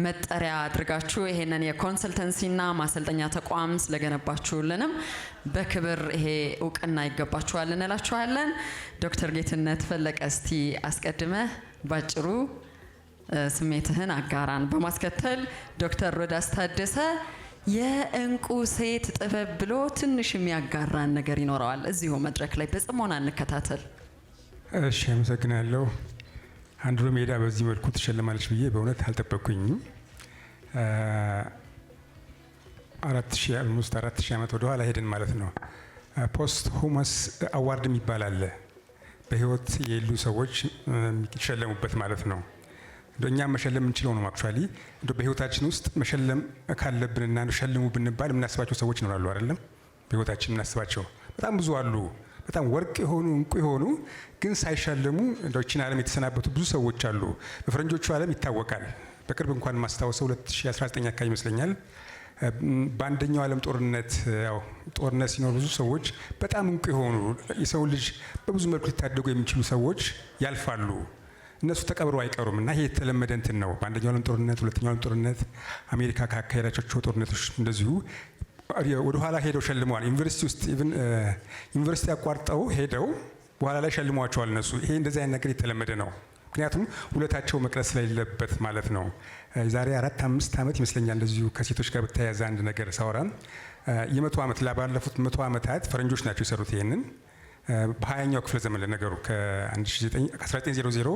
መጠሪያ አድርጋችሁ ይሄንን የኮንሰልተንሲና ማሰልጠኛ ተቋም ስለገነባችሁልንም በክብር ይሄ እውቅና ይገባችኋል እንላችኋለን። ዶክተር ጌትነት ፈለቀ እስቲ አስቀድመህ ባጭሩ ስሜትህን አጋራን። በማስከተል ዶክተር ሮዳስ ታደሰ የእንቁ ሴት ጥበብ ብሎ ትንሽ የሚያጋራን ነገር ይኖረዋል። እዚሁ መድረክ ላይ በጽሞና እንከታተል። እሺ፣ አመሰግናለሁ። አንድሮሜዳ በዚህ መልኩ ትሸልማለች ብዬ በእውነት አልጠበቅኩኝም። 4000 ዓመት ወደ ኋላ ሄድን ማለት ነው። ፖስት ሁመስ አዋርድ የሚባል አለ። በህይወት የሌሉ ሰዎች የሚሸለሙበት ማለት ነው። እኛ መሸለም እንችለው ነው። አክቹአሊ በህይወታችን ውስጥ መሸለም ካለብንና ሸልሙ ብንባል የምናስባቸው ሰዎች ይኖራሉ አይደለም? በህይወታችን የምናስባቸው በጣም ብዙ አሉ። በጣም ወርቅ የሆኑ እንቁ የሆኑ ግን ሳይሸለሙ እንደችን ዓለም የተሰናበቱ ብዙ ሰዎች አሉ። በፈረንጆቹ ዓለም ይታወቃል። በቅርብ እንኳን ማስታወሰው 2019 አካባቢ ይመስለኛል በአንደኛው ዓለም ጦርነት ሲኖር ብዙ ሰዎች በጣም እንቁ የሆኑ የሰው ልጅ በብዙ መልኩ ሊታደጉ የሚችሉ ሰዎች ያልፋሉ። እነሱ ተቀብረው አይቀሩም እና ይሄ የተለመደ እንትን ነው። በአንደኛው ዓለም ጦርነት፣ ሁለተኛው ዓለም ጦርነት፣ አሜሪካ ካካሄዳቸው ጦርነቶች እንደዚሁ ወደ ኋላ ሄደው ሸልመዋል። ዩኒቨርሲቲ ውስጥ ዩኒቨርሲቲ አቋርጠው ሄደው በኋላ ላይ ሸልመዋቸዋል እነሱ። ይሄ እንደዚህ አይነት ነገር የተለመደ ነው። ምክንያቱም ውለታቸው መቅረት ስለሌለበት ማለት ነው። የዛሬ 4-5 ዓመት ይመስለኛል እንደዚሁ ከሴቶች ጋር በተያያዘ አንድ ነገር ሳወራም የ100 ዓመት ባለፉት 100 ዓመታት ፈረንጆች ናቸው የሰሩት ይሄንን በ20ኛው ክፍለ ዘመን ለነገሩ ከ1900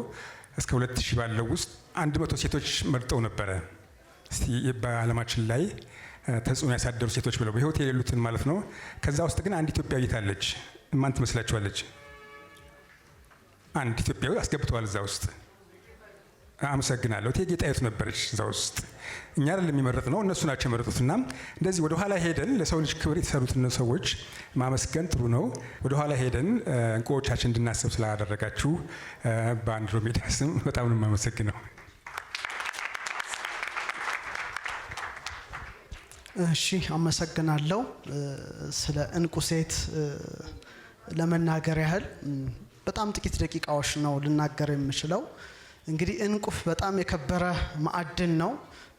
እስከ 2000 ባለው ውስጥ 100 ሴቶች መርጠው ነበረ። እስቲ በዓለማችን ላይ ተጽዕኖ ያሳደሩ ሴቶች ብለው በህይወት የሌሉትን ማለት ነው። ከዛ ውስጥ ግን አንድ ኢትዮጵያዊት አለች። ማን ትመስላችኋለች? አንድ ኢትዮጵያዊ አስገብተዋል እዛ ውስጥ። አመሰግናለሁ። እቴጌ ጣይቱ ነበረች እዛ ውስጥ። እኛ አይደለም የሚመረጥ ነው፣ እነሱ ናቸው የመረጡትና እንደዚህ ወደ ኋላ ሄደን ለሰው ልጅ ክብር የተሰሩትን ሰዎች ማመስገን ጥሩ ነው። ወደ ኋላ ሄደን እንቁዎቻችን እንድናስብ ስላደረጋችሁ በአንድሮሜዳ ስም በጣም ነው የማመሰግነው። እሺ፣ አመሰግናለሁ። ስለ እንቁ ሴት ለመናገር ያህል በጣም ጥቂት ደቂቃዎች ነው ልናገር የምችለው። እንግዲህ እንቁ በጣም የከበረ ማዕድን ነው።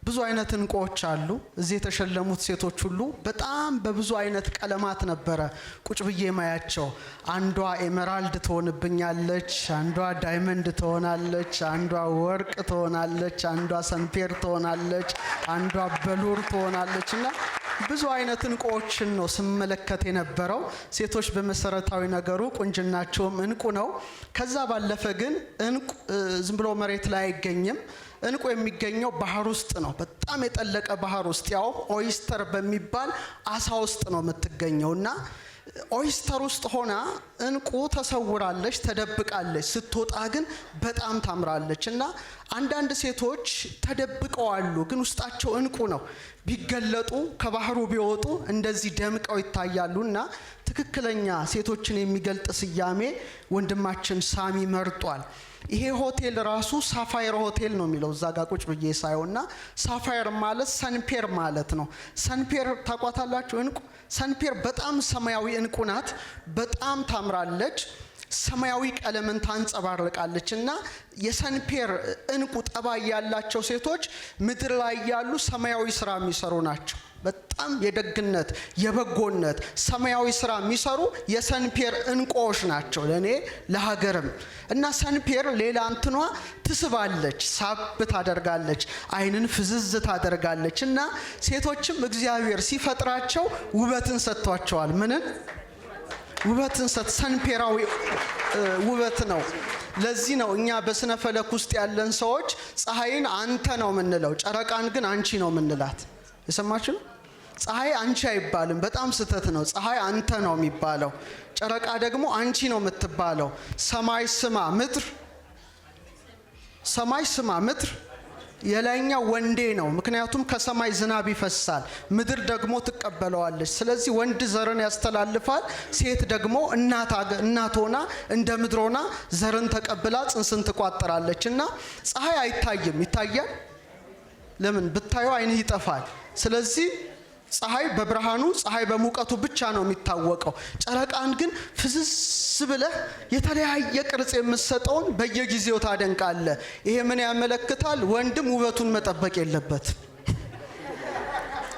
ብዙ አይነት እንቁዎች አሉ። እዚህ የተሸለሙት ሴቶች ሁሉ በጣም በብዙ አይነት ቀለማት ነበረ ቁጭ ብዬ ማያቸው። አንዷ ኤሜራልድ ትሆንብኛለች፣ አንዷ ዳይመንድ ትሆናለች፣ አንዷ ወርቅ ትሆናለች፣ አንዷ ሰንፔር ትሆናለች፣ አንዷ በሉር ትሆናለች እና ብዙ አይነት እንቁዎችን ነው ስመለከት የነበረው። ሴቶች በመሰረታዊ ነገሩ ቁንጅናቸውም እንቁ ነው። ከዛ ባለፈ ግን እንቁ ዝም ብሎ መሬት ላይ አይገኝም። እንቁ የሚገኘው ባህር ውስጥ ነው። በጣም የጠለቀ ባህር ውስጥ ያው ኦይስተር በሚባል አሳ ውስጥ ነው የምትገኘው እና ኦይስተር ውስጥ ሆና እንቁ ተሰውራለች፣ ተደብቃለች። ስትወጣ ግን በጣም ታምራለች እና አንዳንድ ሴቶች ተደብቀው አሉ፣ ግን ውስጣቸው እንቁ ነው። ቢገለጡ ከባህሩ ቢወጡ እንደዚህ ደምቀው ይታያሉና ትክክለኛ ሴቶችን የሚገልጥ ስያሜ ወንድማችን ሳሚ መርጧል። ይሄ ሆቴል ራሱ ሳፋየር ሆቴል ነው የሚለው እዛ ጋር ቁጭ ብዬ ሳይውና ሳፋየር ማለት ሰንፔር ማለት ነው። ሰንፔር ታቋታላችሁ? እንቁ ሰንፔር በጣም ሰማያዊ እንቁ ናት። በጣም ታምራለች። ሰማያዊ ቀለምን ታንጸባርቃለች እና የሰንፔር እንቁ ጠባይ ያላቸው ሴቶች ምድር ላይ ያሉ ሰማያዊ ስራ የሚሰሩ ናቸው። በጣም የደግነት የበጎነት ሰማያዊ ስራ የሚሰሩ የሰንፔር እንቁዎች ናቸው ለኔ ለሀገርም። እና ሰንፔር ሌላ እንትኗ ትስባለች፣ ሳብ ታደርጋለች፣ አይንን ፍዝዝ ታደርጋለች። እና ሴቶችም እግዚአብሔር ሲፈጥራቸው ውበትን ሰጥቷቸዋል። ምንን ውበትን ሰንፔራዊ ውበት ነው። ለዚህ ነው እኛ በስነ ፈለክ ውስጥ ያለን ሰዎች ፀሐይን አንተ ነው የምንለው፣ ጨረቃን ግን አንቺ ነው የምንላት። የሰማችሁ ነው? ፀሐይ አንቺ አይባልም፣ በጣም ስህተት ነው። ፀሐይ አንተ ነው የሚባለው፣ ጨረቃ ደግሞ አንቺ ነው የምትባለው። ሰማይ ስማ ምድር፣ ሰማይ ስማ ምድር የላይኛው ወንዴ ነው፣ ምክንያቱም ከሰማይ ዝናብ ይፈሳል፣ ምድር ደግሞ ትቀበለዋለች። ስለዚህ ወንድ ዘርን ያስተላልፋል፣ ሴት ደግሞ እናት ሆና እንደ ምድር ሆና ዘርን ተቀብላ ጽንስን ትቋጥራለች። እና ፀሐይ አይታይም፣ ይታያል። ለምን ብታየው አይንህ ይጠፋል። ስለዚህ ፀሐይ በብርሃኑ ፀሐይ በሙቀቱ ብቻ ነው የሚታወቀው። ጨረቃን ግን ፍዝዝ ብለህ የተለያየ ቅርጽ የምትሰጠውን በየጊዜው ታደንቃለህ። ይሄ ምን ያመለክታል? ወንድም ውበቱን መጠበቅ የለበትም።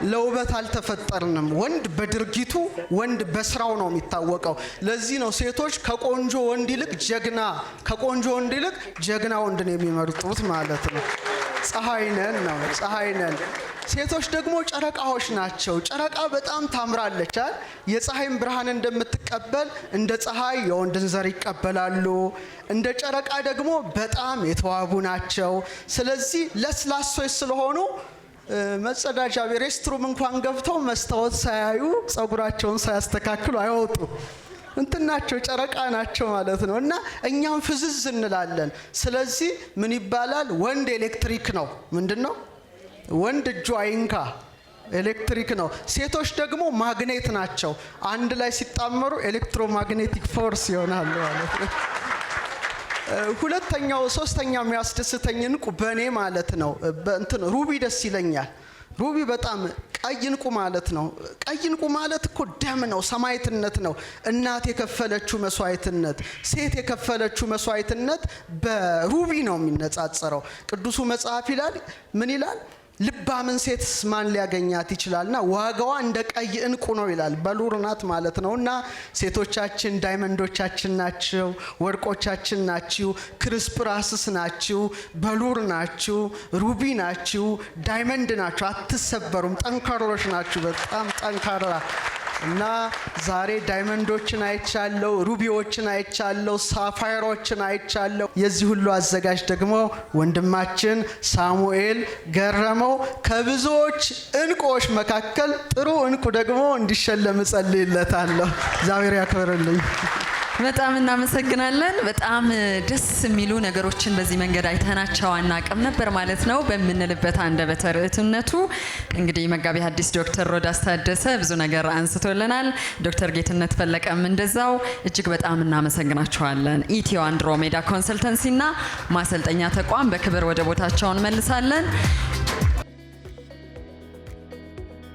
ለውበት አልተፈጠርንም። ወንድ በድርጊቱ ወንድ በስራው ነው የሚታወቀው። ለዚህ ነው ሴቶች ከቆንጆ ወንድ ይልቅ ጀግና ከቆንጆ ወንድ ይልቅ ጀግና ወንድን የሚመርጡት ማለት ነው። ፀሐይ ነን ነው፣ ፀሐይ ነን። ሴቶች ደግሞ ጨረቃዎች ናቸው። ጨረቃ በጣም ታምራለች አይደል? የፀሐይን ብርሃን እንደምትቀበል እንደ ፀሐይ የወንድን ዘር ይቀበላሉ። እንደ ጨረቃ ደግሞ በጣም የተዋቡ ናቸው። ስለዚህ ለስላሶች ስለሆኑ መጸዳጃ ሬስትሩም እንኳን ገብተው መስታወት ሳያዩ ጸጉራቸውን ሳያስተካክሉ አይወጡ። እንትናቸው ጨረቃ ናቸው ማለት ነው። እና እኛም ፍዝዝ እንላለን። ስለዚህ ምን ይባላል? ወንድ ኤሌክትሪክ ነው። ምንድነው? ወንድ እጁ አይንካ፣ ኤሌክትሪክ ነው። ሴቶች ደግሞ ማግኔት ናቸው። አንድ ላይ ሲጣመሩ ኤሌክትሮማግኔቲክ ፎርስ ይሆናሉ ማለት ነው። ሁለተኛው ሶስተኛው የሚያስደስተኝ እንቁ በኔ ማለት ነው እንትን ሩቢ ደስ ይለኛል። ሩቢ በጣም ቀይ እንቁ ማለት ነው። ቀይ እንቁ ማለት እኮ ደም ነው፣ ሰማዕትነት ነው። እናት የከፈለችው መስዋዕትነት፣ ሴት የከፈለችው መስዋዕትነት በሩቢ ነው የሚነጻጸረው። ቅዱሱ መጽሐፍ ይላል ምን ይላል? ልባምን ሴት ማን ሊያገኛት ይችላልና ዋጋዋ እንደ ቀይ እንቁ ነው ይላል። በሉር ናት ማለት ነውና ሴቶቻችን ዳይመንዶቻችን ናቸው፣ ወርቆቻችን ናችሁ፣ ክርስፕራስስ ናችሁ፣ በሉር ናችሁ፣ ሩቢ ናችሁ፣ ዳይመንድ ናችሁ። አትሰበሩም፣ ጠንካሮች ናችሁ፣ በጣም ጠንካራ እና ዛሬ ዳይመንዶችን አይቻለሁ፣ ሩቢዎችን አይቻለሁ፣ ሳፋይሮችን አይቻለሁ። የዚህ ሁሉ አዘጋጅ ደግሞ ወንድማችን ሳሙኤል ገረመው ከብዙዎች እንቁዎች መካከል ጥሩ እንቁ ደግሞ እንዲሸለም እጸልይለታለሁ። እግዚአብሔር ያክብርልኝ። በጣም እናመሰግናለን። በጣም ደስ የሚሉ ነገሮችን በዚህ መንገድ አይተናቸው አናቅም ነበር ማለት ነው በምንልበት አንደበተ ርቱዕነቱ እንግዲህ መጋቢ ሐዲስ ዶክተር ሮዳስ ታደሰ ብዙ ነገር አንስቶልናል። ዶክተር ጌትነት ፈለቀም እንደዛው እጅግ በጣም እናመሰግናቸዋለን። ኢትዮ አንድሮሜዳ ኮንሰልተንሲና ማሰልጠኛ ተቋም በክብር ወደ ቦታቸው እንመልሳለን።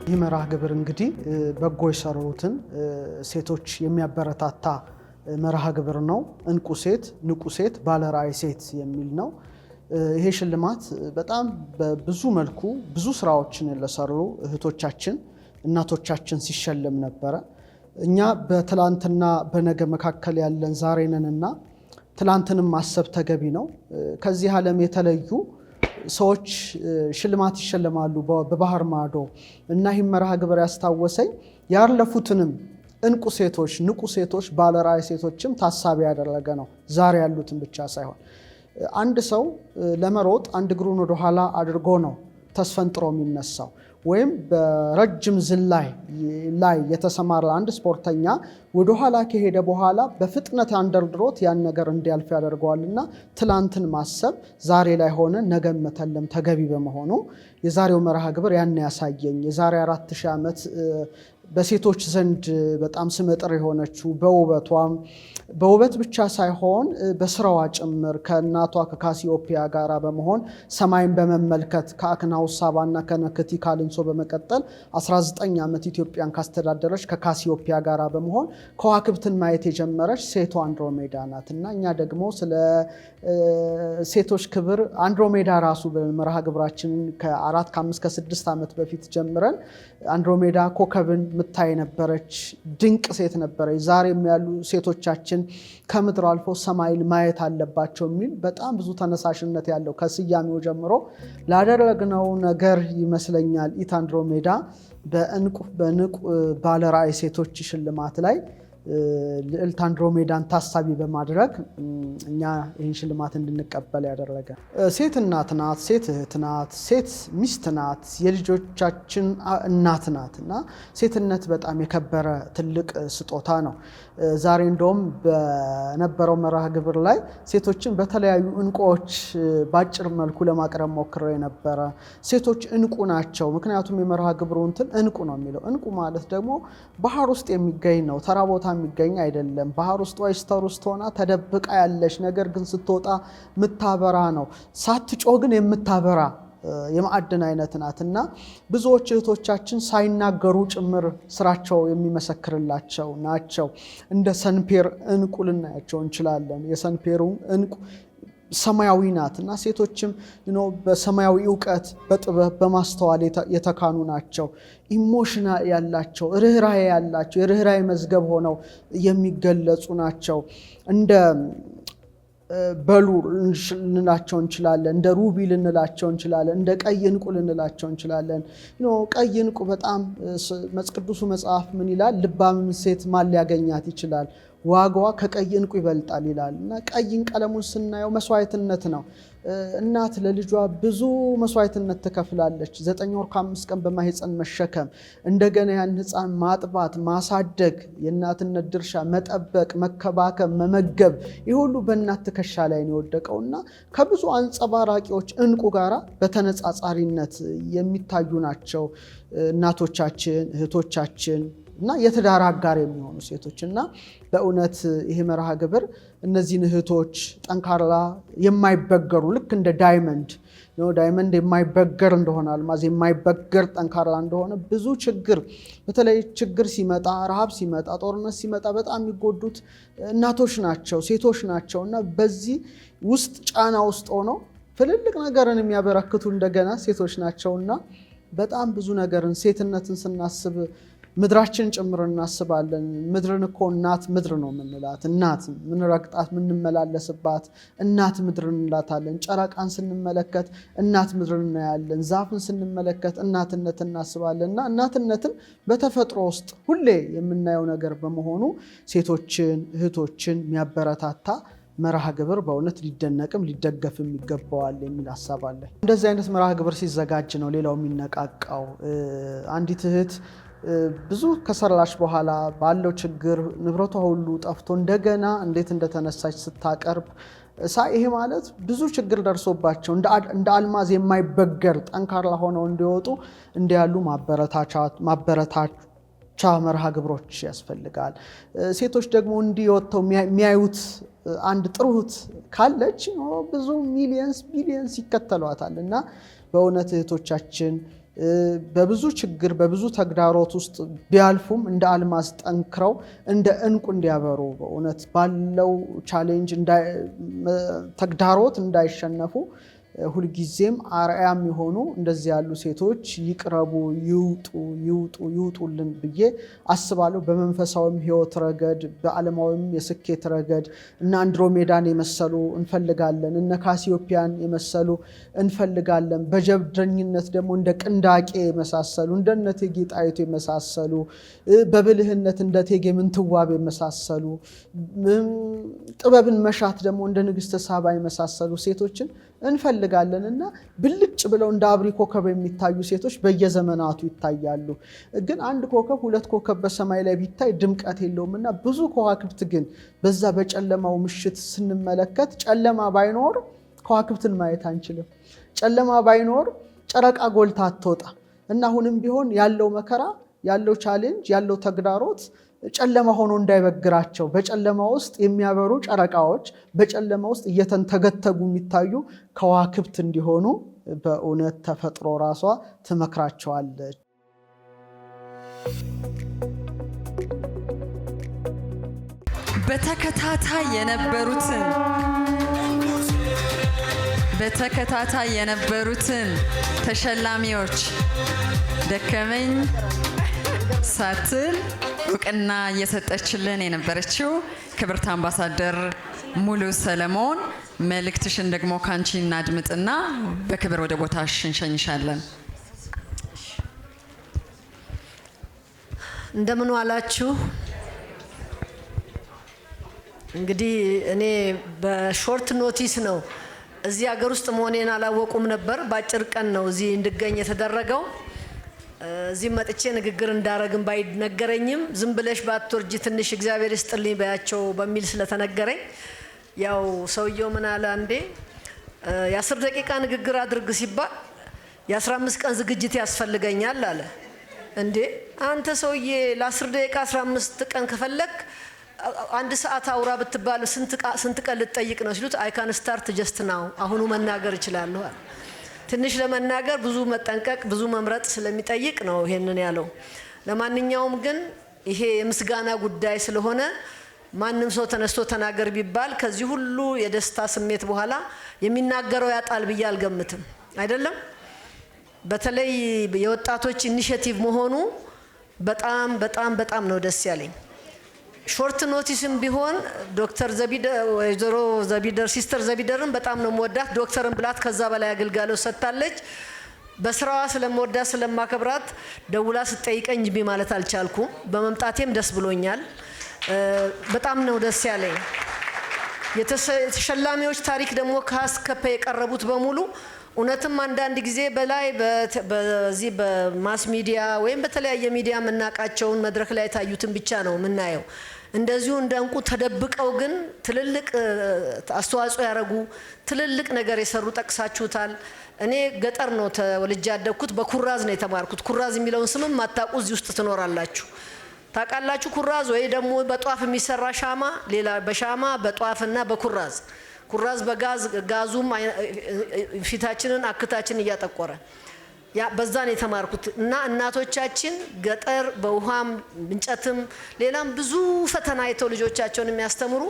ይህ መርሃ ግብር እንግዲህ በጎ የሰሩትን ሴቶች የሚያበረታታ መርሃ ግብር ነው። እንቁ ሴት፣ ንቁ ሴት፣ ባለራዕይ ሴት የሚል ነው። ይሄ ሽልማት በጣም በብዙ መልኩ ብዙ ስራዎችን ለሰሩ እህቶቻችን እናቶቻችን ሲሸለም ነበረ። እኛ በትላንትና በነገ መካከል ያለን ዛሬ ነንና ትላንትንም ማሰብ ተገቢ ነው። ከዚህ ዓለም የተለዩ ሰዎች ሽልማት ይሸለማሉ በባህር ማዶ እና ይህ መርሃ ግብር ያስታወሰኝ ያለፉትንም እንቁ ሴቶች፣ ንቁ ሴቶች፣ ባለራዕይ ሴቶችም ታሳቢ ያደረገ ነው። ዛሬ ያሉትን ብቻ ሳይሆን አንድ ሰው ለመሮጥ አንድ እግሩን ወደ ኋላ አድርጎ ነው ተስፈንጥሮ የሚነሳው። ወይም በረጅም ዝላይ ላይ የተሰማራ አንድ ስፖርተኛ ወደ ኋላ ከሄደ በኋላ በፍጥነት አንደርድሮት ያን ነገር እንዲያልፍ ያደርገዋልና ትላንትን ማሰብ ዛሬ ላይ ሆነ ነገ መተለም ተገቢ በመሆኑ የዛሬው መርሃ ግብር ያን ያሳየኝ የዛሬ 4000 ዓመት በሴቶች ዘንድ በጣም ስመጥር የሆነችው በውበት ብቻ ሳይሆን በስራዋ ጭምር ከእናቷ ከካሲዮፒያ ጋራ በመሆን ሰማይን በመመልከት ከአክናውስ ሳባና ከነክቲ ካልንሶ በመቀጠል 19 ዓመት ኢትዮጵያን ካስተዳደረች ከካሲዮፒያ ጋራ በመሆን ከዋክብትን ማየት የጀመረች ሴቷ አንድሮሜዳ ናት እና እኛ ደግሞ ስለ ሴቶች ክብር አንድሮሜዳ ራሱ በመርሃ ግብራችንን ከ4 ከ5 ከ6 ዓመት በፊት ጀምረን አንድሮሜዳ ኮከብን ምታይ ነበረች ድንቅ ሴት ነበረች ዛሬም ያሉ ሴቶቻችን ከምድር አልፎ ሰማይን ማየት አለባቸው የሚል በጣም ብዙ ተነሳሽነት ያለው ከስያሜው ጀምሮ ላደረግነው ነገር ይመስለኛል ኢት አንድሮሜዳ በንቁ ባለራዕይ ሴቶች ሽልማት ላይ ልዕልት አንድሮሜዳን ታሳቢ በማድረግ እኛ ይህን ሽልማት እንድንቀበል ያደረገ ሴት እናት ናት፣ ሴት እህት ናት፣ ሴት ሚስት ናት፣ የልጆቻችን እናት ናት እና ሴትነት በጣም የከበረ ትልቅ ስጦታ ነው። ዛሬ እንደውም በነበረው መርሃ ግብር ላይ ሴቶችን በተለያዩ እንቁዎች ባጭር መልኩ ለማቅረብ ሞክረው የነበረ ሴቶች እንቁ ናቸው። ምክንያቱም የመርሃ ግብሩ እንትን እንቁ ነው የሚለው እንቁ ማለት ደግሞ ባህር ውስጥ የሚገኝ ነው፣ ተራ ቦታ የሚገኝ አይደለም። ባህር ውስጥ ኦይስተር ውስጥ ሆና ተደብቃ ያለች ነገር ግን ስትወጣ የምታበራ ነው። ሳትጮህ ግን የምታበራ የማዕድን አይነት ናት እና ብዙዎች እህቶቻችን ሳይናገሩ ጭምር ስራቸው የሚመሰክርላቸው ናቸው። እንደ ሰንፔር እንቁ ልናያቸው እንችላለን። የሰንፔሩ እንቁ ሰማያዊ ናት እና ሴቶችም በሰማያዊ እውቀት በጥበብ በማስተዋል የተካኑ ናቸው። ኢሞሽናል ያላቸው ርህራሄ ያላቸው የርህራሄ መዝገብ ሆነው የሚገለጹ ናቸው። እንደ በሉ ልንላቸው እንችላለን፣ እንደ ሩቢ ልንላቸው እንችላለን፣ እንደ ቀይ እንቁ ልንላቸው እንችላለን። ቀይ እንቁ በጣም ቅዱሱ መጽሐፍ ምን ይላል? ልባምም ሴት ማን ሊያገኛት ይችላል? ዋጋዋ ከቀይ እንቁ ይበልጣል ይላል እና ቀይን ቀለሙን ስናየው መስዋዕትነት ነው። እናት ለልጇ ብዙ መስዋዕትነት ትከፍላለች። 9 ወር ከ5 ቀን በማህፀን መሸከም፣ እንደገና ያን ህፃን ማጥባት፣ ማሳደግ፣ የእናትነት ድርሻ መጠበቅ፣ መከባከብ፣ መመገብ፣ ይህ ሁሉ በእናት ትከሻ ላይ ነው የወደቀው እና ከብዙ አንጸባራቂዎች እንቁ ጋራ በተነጻጻሪነት የሚታዩ ናቸው እናቶቻችን፣ እህቶቻችን እና የትዳር አጋር የሚሆኑ ሴቶች እና በእውነት ይሄ መርሃ ግብር እነዚህን እህቶች ጠንካራ የማይበገሩ ልክ እንደ ዳይመንድ የማይበገር እንደሆነ አልማዝ የማይበገር ጠንካራ እንደሆነ ብዙ ችግር በተለይ ችግር ሲመጣ ረሃብ ሲመጣ ጦርነት ሲመጣ በጣም የሚጎዱት እናቶች ናቸው ሴቶች ናቸው እና በዚህ ውስጥ ጫና ውስጥ ሆነው ትልልቅ ነገርን የሚያበረክቱ እንደገና ሴቶች ናቸውና በጣም ብዙ ነገርን ሴትነትን ስናስብ ምድራችን ጭምር እናስባለን። ምድርን እኮ እናት ምድር ነው የምንላት። እናት ምንረግጣት ምንመላለስባት እናት ምድር እንላታለን። ጨረቃን ስንመለከት እናት ምድር እናያለን። ዛፍን ስንመለከት እናትነት እናስባለን እና እናትነትን በተፈጥሮ ውስጥ ሁሌ የምናየው ነገር በመሆኑ ሴቶችን እህቶችን የሚያበረታታ መርሃ ግብር በእውነት ሊደነቅም ሊደገፍም ይገባዋል የሚል ሀሳብ አለ። እንደዚህ አይነት መርሃ ግብር ሲዘጋጅ ነው ሌላው የሚነቃቃው። አንዲት እህት ብዙ ከሰራሽ በኋላ ባለው ችግር ንብረቷ ሁሉ ጠፍቶ እንደገና እንዴት እንደተነሳች ስታቀርብ ይሄ ማለት ብዙ ችግር ደርሶባቸው እንደ አልማዝ የማይበገር ጠንካራ ሆነው እንዲወጡ እንዲያሉ ማበረታቻ መርሃ ግብሮች ያስፈልጋል። ሴቶች ደግሞ እንዲወጥተው የሚያዩት አንድ ጥሩት ካለች ብዙ ሚሊየንስ ቢሊየንስ ይከተሏታል እና በእውነት እህቶቻችን በብዙ ችግር በብዙ ተግዳሮት ውስጥ ቢያልፉም እንደ አልማዝ ጠንክረው እንደ እንቁ እንዲያበሩ በእውነት ባለው ቻሌንጅ ተግዳሮት እንዳይሸነፉ ሁልጊዜም አርአያም የሆኑ እንደዚህ ያሉ ሴቶች ይቅረቡ፣ ይውጡልን ብዬ አስባለሁ። በመንፈሳዊም ሕይወት ረገድ በዓለማዊም የስኬት ረገድ እነ አንድሮሜዳን የመሰሉ እንፈልጋለን፣ እነ ካሲዮፒያን የመሰሉ እንፈልጋለን። በጀብደኝነት ደግሞ እንደ ቅንዳቄ የመሳሰሉ እንደ እቴጌ ጣይቱ የመሳሰሉ በብልህነት እንደ እቴጌ ምንትዋብ የመሳሰሉ ጥበብን መሻት ደግሞ እንደ ንግሥተ ሳባ የመሳሰሉ ሴቶችን እንፈልጋለንና ብልጭ ብለው እንደ አብሪ ኮከብ የሚታዩ ሴቶች በየዘመናቱ ይታያሉ። ግን አንድ ኮከብ ሁለት ኮከብ በሰማይ ላይ ቢታይ ድምቀት የለውምና ብዙ ከዋክብት ግን በዛ በጨለማው ምሽት ስንመለከት ጨለማ ባይኖር ከዋክብትን ማየት አንችልም። ጨለማ ባይኖር ጨረቃ ጎልታ አትወጣ እና አሁንም ቢሆን ያለው መከራ ያለው ቻሌንጅ ያለው ተግዳሮት ጨለማ ሆኖ እንዳይበግራቸው በጨለማ ውስጥ የሚያበሩ ጨረቃዎች በጨለማ ውስጥ እየተንተገተጉ የሚታዩ ከዋክብት እንዲሆኑ በእውነት ተፈጥሮ ራሷ ትመክራቸዋለች። በተከታታይ የነበሩትን ተሸላሚዎች ደከመኝ ሳትል እውቅና እየሰጠችልን የነበረችው ክብርት አምባሳደር ሙሉ ሰለሞን መልእክትሽን ደግሞ ካንቺ እናድምጥና በክብር ወደ ቦታሽ እንሸኝሻለን። እንደምን ዋላችሁ። እንግዲህ እኔ በሾርት ኖቲስ ነው እዚህ ሀገር ውስጥ መሆኔን አላወቁም ነበር። በአጭር ቀን ነው እዚህ እንድገኝ የተደረገው። እዚህ መጥቼ ንግግር እንዳረግም ባይነገረኝም ዝም ብለሽ ባትወርጂ ትንሽ እግዚአብሔር ይስጥልኝ በያቸው በሚል ስለተነገረኝ ያው ሰውየው ምን አለ አንዴ የ10 ደቂቃ ንግግር አድርግ ሲባል የ15 ቀን ዝግጅት ያስፈልገኛል አለ። እንዴ አንተ ሰውዬ ለ10 ደቂቃ 15 ቀን ከፈለክ አንድ ሰዓት አውራ ብትባል ስንት ቀን ልትጠይቅ ነው ሲሉት አይ ካን ስታርት ጀስት ናው አሁኑ መናገር እችላለሁ አለ። ትንሽ ለመናገር ብዙ መጠንቀቅ ብዙ መምረጥ ስለሚጠይቅ ነው ይሄንን ያለው። ለማንኛውም ግን ይሄ የምስጋና ጉዳይ ስለሆነ ማንም ሰው ተነስቶ ተናገር ቢባል ከዚህ ሁሉ የደስታ ስሜት በኋላ የሚናገረው ያጣል ብዬ አልገምትም። አይደለም? በተለይ የወጣቶች ኢኒሼቲቭ መሆኑ በጣም በጣም በጣም ነው ደስ ያለኝ። ሾርት ኖቲስም ቢሆን ዶክተር ዘቢደር ወይዘሮ ዘቢደር ሲስተር ዘቢደርን በጣም ነው የምወዳት። ዶክተርን ብላት ከዛ በላይ አገልጋሎት ሰጥታለች። በስራዋ ስለምወዳት ስለማከብራት ደውላ ስትጠይቀኝ እምቢ ማለት አልቻልኩም። በመምጣቴም ደስ ብሎኛል። በጣም ነው ደስ ያለኝ። የተሸላሚዎች ታሪክ ደግሞ ከአስከፈ የቀረቡት በሙሉ እውነትም አንዳንድ ጊዜ በላይ በዚህ በማስ ሚዲያ ወይም በተለያየ ሚዲያ የምናውቃቸውን መድረክ ላይ ታዩትን ብቻ ነው የምናየው። እንደዚሁ እንደ እንቁ ተደብቀው ግን ትልልቅ አስተዋጽኦ ያደረጉ ትልልቅ ነገር የሰሩ ጠቅሳችሁታል። እኔ ገጠር ነው ተወልጄ ያደግኩት። በኩራዝ ነው የተማርኩት። ኩራዝ የሚለውን ስምም ማታውቁ እዚህ ውስጥ ትኖራላችሁ። ታውቃላችሁ? ኩራዝ ወይ ደግሞ በጧፍ የሚሰራ ሻማ፣ ሌላ በሻማ በጧፍና በኩራዝ ኩራዝ በጋዝ ጋዙም ፊታችንን አክታችን እያጠቆረ ያ በዛን የተማርኩት እና እናቶቻችን ገጠር በውሃም እንጨትም ሌላም ብዙ ፈተና አይተው ልጆቻቸውን የሚያስተምሩ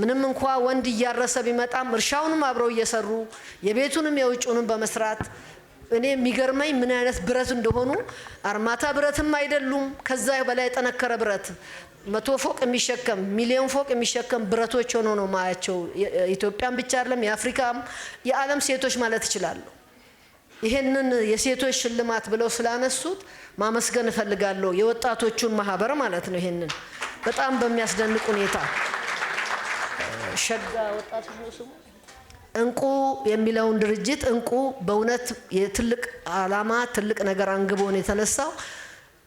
ምንም እንኳን ወንድ እያረሰ ቢመጣም እርሻውንም አብረው እየሰሩ የቤቱንም የውጭውንም በመስራት እኔ የሚገርመኝ ምን አይነት ብረት እንደሆኑ አርማታ ብረትም አይደሉም። ከዛ በላይ የጠነከረ ብረት 100 ፎቅ የሚሸከም ሚሊዮን ፎቅ የሚሸከም ብረቶች ሆኖ ነው ማያቸው። ኢትዮጵያን ብቻ አይደለም የአፍሪካም የዓለም ሴቶች ማለት ይችላሉ። ይሄንን የሴቶች ሽልማት ብለው ስላነሱት ማመስገን እፈልጋለሁ። የወጣቶቹን ማህበር ማለት ነው። ይሄንን በጣም በሚያስደንቅ ሁኔታ ሸጋ ወጣት ነው ስሙ እንቁ የሚለውን ድርጅት እንቁ በእውነት የትልቅ ዓላማ ትልቅ ነገር አንግቦን የተነሳው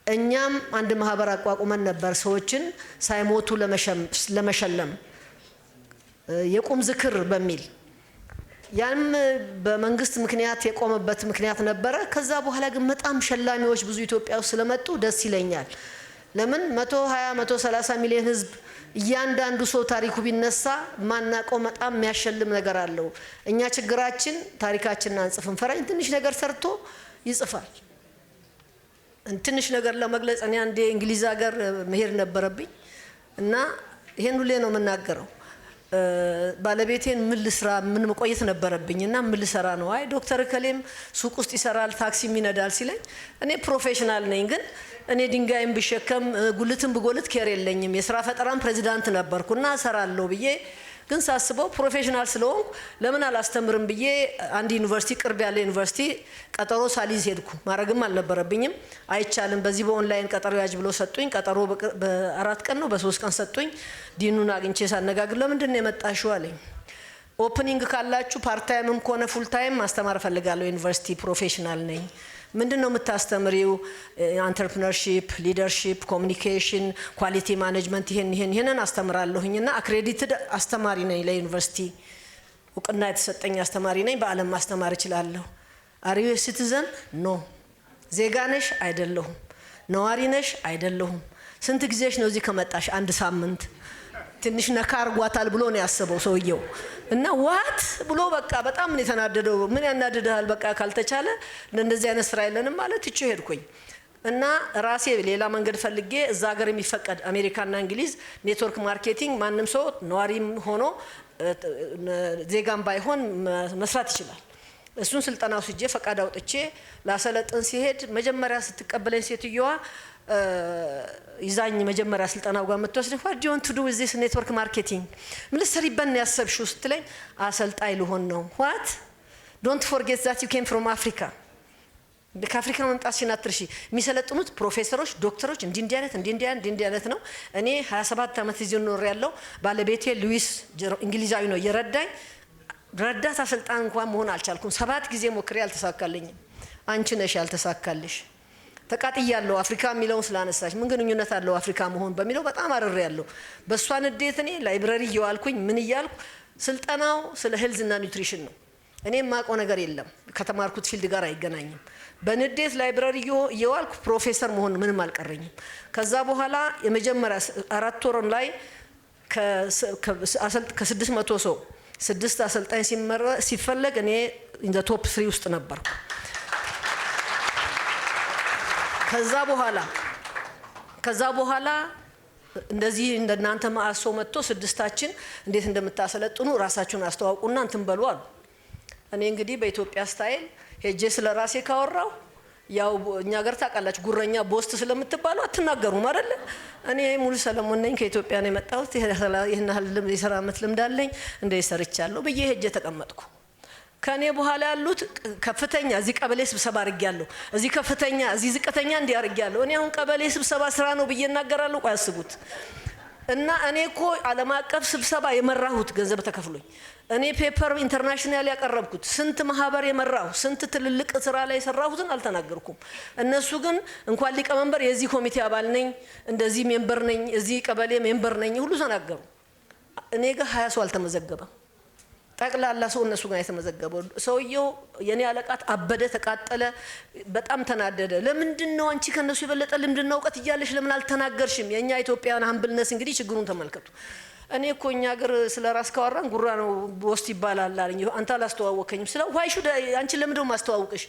እኛም አንድ ማህበር አቋቁመን ነበር ሰዎችን ሳይሞቱ ለመሸለም የቁም ዝክር በሚል ያም በመንግስት ምክንያት የቆመበት ምክንያት ነበረ። ከዛ በኋላ ግን በጣም ሸላሚዎች ብዙ ኢትዮጵያ ውስጥ ስለመጡ ደስ ይለኛል። ለምን 120 130 ሚሊዮን ህዝብ እያንዳንዱ ሰው ታሪኩ ቢነሳ ማናቀው በጣም የሚያሸልም ነገር አለው። እኛ ችግራችን ታሪካችንን አንጽፍም። ፈረኝ ትንሽ ነገር ሰርቶ ይጽፋል። ትንሽ ነገር ለመግለጽ እኔ አንዴ እንግሊዝ ሀገር መሄድ ነበረብኝ እና ይሄን ሁሌ ነው የምናገረው። ባለቤቴን ምን ልስራ ምን መቆየት ነበረብኝ እና ምን ልሰራ ነው? አይ ዶክተር ከሌም ሱቅ ውስጥ ይሰራል ታክሲም ይነዳል ሲለኝ እኔ ፕሮፌሽናል ነኝ ግን እኔ ድንጋይም ብሸከም ጉልትም ብጎልት ኬር የለኝም የስራ ፈጠራም ፕሬዚዳንት ነበርኩና እሰራለሁ ብዬ ግን ሳስበው ፕሮፌሽናል ስለሆንኩ ለምን አላስተምርም ብዬ አንድ ዩኒቨርሲቲ ቅርብ ያለ ዩኒቨርሲቲ ቀጠሮ ሳሊዝ ሄድኩ። ማረግም አልነበረብኝም። አይቻልም በዚህ በኦንላይን ቀጠሮ ያጅ ብሎ ሰጡኝ። ቀጠሮ በ4 ቀን ነው በ3 ቀን ሰጡኝ። ዲኑን አግኝቼ ሳነጋግር ለምንድን ነው የመጣሽው አለኝ። ኦፕኒንግ ካላችሁ ፓርት ታይምም ከሆነ ፉል ታይም ማስተማር ፈልጋለሁ። ዩኒቨርሲቲ ፕሮፌሽናል ነኝ። ምንድነው የምታስተምሪው? አንተርፕረነርሺፕ፣ ሊደርሺፕ፣ ኮሚኒኬሽን፣ ኳሊቲ ማኔጅመንት ይሄንን አስተምራለሁኝና አክሬዲትድ አስተማሪ ነኝ። ለዩኒቨርሲቲ እውቅና የተሰጠኝ አስተማሪ ነኝ። በአለም ማስተማር እችላለሁ። አር ዩ ሲቲዘን? ኖ። ዜጋ ነሽ? አይደለሁም። ነዋሪ ነሽ? አይደለሁም። ስንት ጊዜሽ ነው እዚህ ከመጣሽ? 1 ሳምንት። ትንሽ ነካ አርጓታል ብሎ ነው ያሰበው ሰውየው እና ዋት ብሎ በቃ በጣም ነው የተናደደው። ምን ያናደዳል? በቃ ካልተቻለ እንደዚህ አይነት ስራ የለንም ማለት እቺ ሄድኩኝ እና ራሴ ሌላ መንገድ ፈልጌ እዛ ሀገር የሚፈቀድ አሜሪካና እንግሊዝ ኔትወርክ ማርኬቲንግ ማንም ሰው ነዋሪም ሆኖ ዜጋም ባይሆን መስራት ይችላል። እሱን ስልጠናው ሲጄ ፈቃድ አውጥቼ ላሰለጥን ሲሄድ መጀመሪያ ስትቀበለኝ ሴትዮዋ ይዛኝ መጀመሪያ ስልጠናው ጋር መጥተውስ what do you want to do with this network marketing ምን ልትሰሪበት ነው ያሰብሽው ስትለኝ አሰልጣኝ ልሆን ነው። what don't forget that you came from Africa ከአፍሪካ መምጣትሽን አትርሺ። የሚሰለጥኑት ፕሮፌሰሮች፣ ዶክተሮች እንዲህ አይነት ነው። እኔ 27 ዓመት እዚህ ኖር ያለው ባለቤቴ ሉዊስ እንግሊዛዊ ነው የረዳኝ። ረዳት አሰልጣኝ እንኳን መሆን አልቻልኩም። 7 ጊዜ ሞክሬ አልተሳካልኝም። አንቺ ነሽ ያልተሳካልሽ። ተቃጥያለሁ። አፍሪካ የሚለውን ስላነሳሽ ምን ግንኙነት አለው አፍሪካ መሆን በሚለው በጣም አረሬ ያለው በሷ ንዴት እኔ ላይብረሪ እየዋልኩኝ ምን እያልኩ ስልጠናው ስለ ሄልዝ እና ኒውትሪሽን ነው። እኔ የማውቀው ነገር የለም ከተማርኩት ፊልድ ጋር አይገናኝም። በንዴት ላይብረሪ እየዋልኩ ፕሮፌሰር መሆን ምንም አልቀረኝም። ከዛ በኋላ የመጀመሪያ 4 ወር ላይ ከ600 ሰው 6 አሰልጣኝ ሲፈለግ እኔ ኢን ዘ ቶፕ 3 ውስጥ ነበርኩ። ከዛ በኋላ እንደዚህ እንደናንተ ማአሶ መጥቶ 6ታችን እንዴት እንደምታሰለጥኑ ራሳችሁን አስተዋውቁና እንትን በሉ አሉ። እኔ እንግዲህ በኢትዮጵያ ስታይል ሄጄ ስለራሴ ካወራው ያው እኛ ሀገር ታውቃላችሁ ጉረኛ ቦስት ስለምትባሉ አትናገሩም አይደል? እኔ ሙሉ ሰለሞን ነኝ ከኢትዮጵያ ነው የመጣሁት። ይሄን ያህል የሥራ ዓመት ልምድ አለኝ እንደዚህ ሰርቻለሁ ብዬ ሄጄ ተቀመጥኩ። ከኔ በኋላ ያሉት ከፍተኛ እዚህ ቀበሌ ስብሰባ አድርጌያለሁ፣ እዚህ ከፍተኛ እዚህ ዝቅተኛ እንዲያርጋለሁ። እኔ አሁን ቀበሌ ስብሰባ ስራ ነው ብዬ እናገራለሁ። ቆይ አስቡት። እና እኔ እኮ ዓለም አቀፍ ስብሰባ የመራሁት ገንዘብ ተከፍሎኝ እኔ ፔፐር ኢንተርናሽናል ያቀረብኩት ስንት ማህበር የመራሁ ስንት ትልልቅ ስራ ላይ ሰራሁትን አልተናገርኩም። እነሱ ግን እንኳን ሊቀመንበር የዚህ ኮሚቴ አባል ነኝ፣ እንደዚህ ሜምበር ነኝ፣ እዚህ ቀበሌ ሜምበር ነኝ ሁሉ ተናገሩ። እኔ ጋር 20 ሰው አልተመዘገበም። ጠቅላላ ሰው እነሱ ጋር የተመዘገበው ሰውየው የኔ አለቃት አበደ፣ ተቃጠለ፣ በጣም ተናደደ። ለምንድነው አንቺ ከነሱ የበለጠ ልምድና እውቀት እያለሽ ለምን አልተናገርሽም? የኛ ኢትዮጵያውያን ሀምብልነስ እንግዲህ ችግሩን ተመልከቱ። እኔ እኮ እኛ ሀገር ስለራስ ካወራን ጉራ ነው ቦስት ይባላል አለኝ። አንተ አላስተዋወቀኝም ስለው ዋይ ሹድ አንቺ ለምንድነው ማስተዋወቅሽ?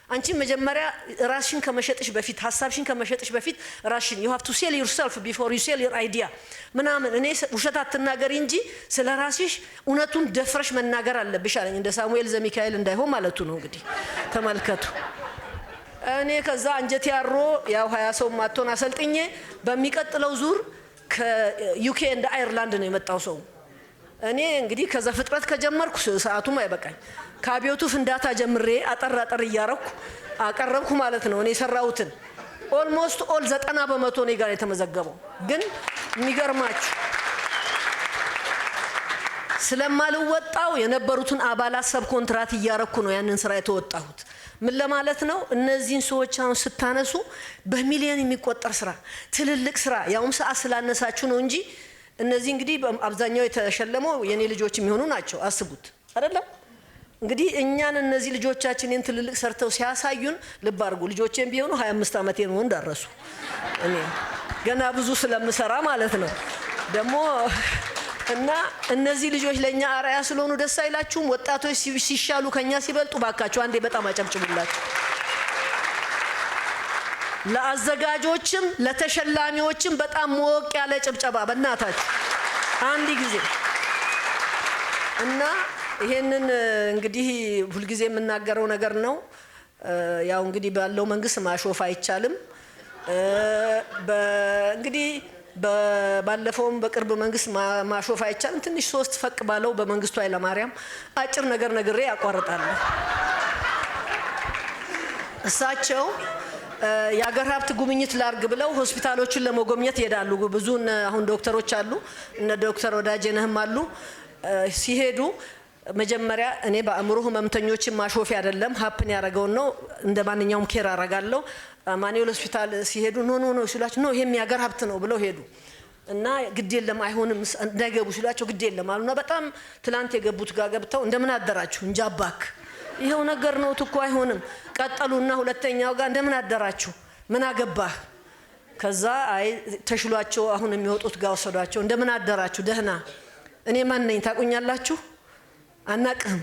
አንቺ መጀመሪያ ራስሽን ከመሸጥሽ በፊት ሐሳብሽን ከመሸጥሽ በፊት ራስሽን you have to sell yourself before you sell your idea ምናምን እኔ ውሸት አትናገሪ እንጂ ስለ ራስሽ እውነቱን ደፍረሽ መናገር አለብሽ አለኝ። እንደ ሳሙኤል ዘሚካኤል እንዳይሆን ማለቱ ነው እንግዲህ ተመልከቱ። እኔ ከዛ አንጀቴ ያሮ ያው 20 ሰው ማቶን አሰልጥኜ በሚቀጥለው ዙር ከዩኬ እንደ አየርላንድ ነው የመጣው ሰው። እኔ እንግዲህ ከዛ ፍጥረት ከጀመርኩ ሰዓቱም አይበቃኝ ከአብዮቱ ፍንዳታ ጀምሬ አጠር እያረኩ አቀረብኩ ማለት ነው። እኔ ሰራውትን ኦልሞስት ኦል 90% እኔ ጋር የተመዘገበው። ግን የሚገርማችሁ ስለማልወጣው የነበሩትን አባላት ሰብ ኮንትራት እያረኩ ነው ያንን ስራ የተወጣሁት። ምን ለማለት ነው? እነዚህን ሰዎች አሁን ስታነሱ በሚሊዮን የሚቆጠር ስራ ትልልቅ ስራ ያውም ሰዓት ስላነሳችሁ ነው እንጂ እነዚህ እንግዲህ አብዛኛው የተሸለመው የኔ ልጆች የሚሆኑ ናቸው። አስቡት አይደለም? እንግዲህ እኛን እነዚህ ልጆቻችንን ትልልቅ ሰርተው ሲያሳዩን ልብ አድርጉ። ልጆቼም ቢሆኑ 25 ዓመቴ ነው እንዳረሱ እኔ ገና ብዙ ስለምሰራ ማለት ነው ደግሞ እና እነዚህ ልጆች ለኛ አርአያ ስለሆኑ ደስ አይላችሁም? ወጣቶች ሲሻሉ ከኛ ሲበልጡ ባካችሁ አንዴ በጣም አጨብጭቡላችሁ። ለአዘጋጆችም ለተሸላሚዎችም በጣም ሞቅ ያለ ጭብጨባ በእናታችሁ አንድ ጊዜ። እና ይሄንን እንግዲህ ሁልጊዜ የምናገረው ነገር ነው። ያው እንግዲህ ባለው መንግስት ማሾፍ አይቻልም። እንግዲህ ባለፈውም በቅርብ መንግስት ማሾፍ አይቻልም። ትንሽ 3 ፈቅ ባለው በመንግስቱ ኃይለማርያም አጭር ነገር ነግሬ ያቋርጣለሁ። እሳቸው የአገር ሀብት ጉብኝት ላርግ ብለው ሆስፒታሎችን ለመጎብኘት ይሄዳሉ። ብዙ አሁን ዶክተሮች አሉ፣ እነ ዶክተር ወዳጄነህም አሉ። ሲሄዱ መጀመሪያ እኔ በአእምሮ ህመምተኞችን ማሾፍ አይደለም ሀፕን ያደረገውን ነው እንደ ማንኛውም ኬር አረጋለሁ። አማኑኤል ሆስፒታል ሲሄዱ ኖ ሲሏቸው ኖ ይሄም ያገር ሀብት ነው ብለው ሄዱ እና ግድ የለም አይሆንም እንዳይገቡ ሲሏቸው ግድ የለም አሉና በጣም ትላንት የገቡት ጋር ገብተው እንደምን አደራችሁ እንጂ አባክ ይሄው ነገር ነው እኮ አይሆንም ቀጠሉና ሁለተኛው ጋር እንደምን አደራችሁ ምን አገባህ ከዛ አይ ተሽሏቸው አሁን የሚወጡት ጋር ወሰዷቸው እንደምን አደራችሁ ደህና እኔ ማን ነኝ ታቁኛላችሁ አናቅም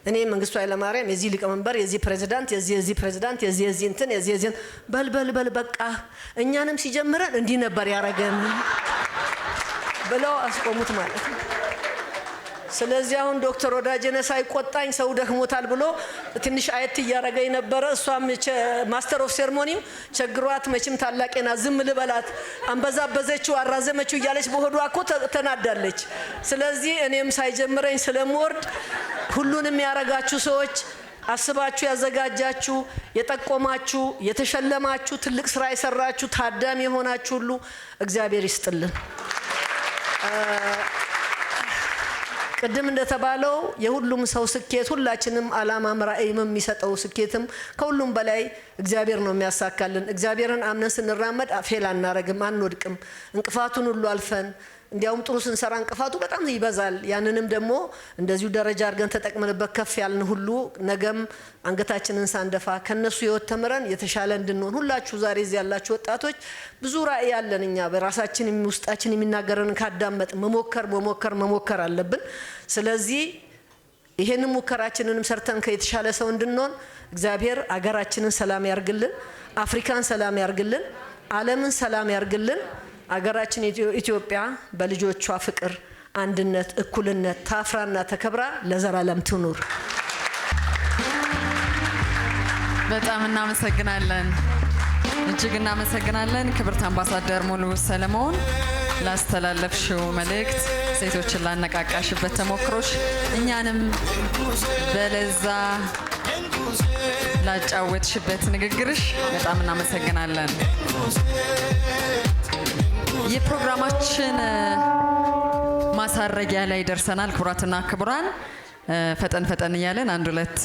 እኔ መንግስቱ ኃይለማርያም የዚህ ሊቀመንበር የዚህ ፕሬዝዳንት የዚህ ፕሬዝዳንት የዚህ እንትን የዚህ በል በቃ እኛንም ሲጀምረን እንዲህ ነበር ያረገን ብለው አስቆሙት ማለት ነው። ስለዚህ አሁን ዶክተር ወዳጄነ ሳይቆጣኝ ሰው ደክሞታል ብሎ ትንሽ አየት ያረጋይ ነበር እሷም ማስተር ኦፍ ሴሬሞኒው ቸግሯት መቼም ታላቄና ዝም ልበላት አንበዛበዘችው አራዘመችው እያለች በሆዷ እኮ ተናዳለች። ስለዚህ እኔም ሳይጀምረኝ ስለምወርድ ሁሉንም ያረጋችሁ ሰዎች አስባችሁ ያዘጋጃችሁ የጠቆማችሁ የተሸለማችሁ ትልቅ ስራ የሰራችሁ ታዳሚ የሆናችሁ ሁሉ እግዚአብሔር ይስጥልን። ቅድም እንደተባለው የሁሉም ሰው ስኬት ሁላችንም አላማም ራእይም የሚሰጠው ስኬትም ከሁሉም በላይ እግዚአብሔር ነው የሚያሳካልን። እግዚአብሔርን አምነን ስንራመድ ፌል አናረግም አንወድቅም። እንቅፋቱን ሁሉ አልፈን እንዲያውም ጥሩ ስንሰራ እንቅፋቱ በጣም ይበዛል። ያንንም ደግሞ እንደዚሁ ደረጃ አድርገን ተጠቅመንበት ከፍ ያልን ሁሉ ነገም አንገታችንን ሳንደፋ ከነሱ ህይወት ተምረን የተሻለ እንድንሆን ሁላችሁ ዛሬ እዚህ ያላችሁ ወጣቶች ብዙ ራእይ ያለን እኛ በራሳችን ውስጣችን የሚናገረን ካዳመጥ መሞከር አለብን። ስለዚህ ይሄንን ሙከራችንንም ሰርተን ከየተሻለ ሰው እንድንሆን እግዚአብሔር አገራችንን ሰላም ያርግልን፣ አፍሪካን ሰላም ያርግልን፣ ዓለምን ሰላም ያርግልን። አገራችን ኢትዮጵያ በልጆቿ ፍቅር፣ አንድነት፣ እኩልነት ታፍራና ተከብራ ለዘላለም ትኑር። በጣም እናመሰግናለን። እጅግ እናመሰግናለን ክብርት አምባሳደር ሙሉ ሰለሞን ላስተላለፍሽው መልእክት፣ ሴቶችን ላነቃቃሽበት ተሞክሮሽ፣ እኛንም በለዛ ላጫወትሽበት ንግግርሽ በጣም እናመሰግናለን። የፕሮግራማችን ማሳረጊያ ላይ ደርሰናል። ክቡራትና ክቡራን ፈጠን እያለን አንድ ሁለት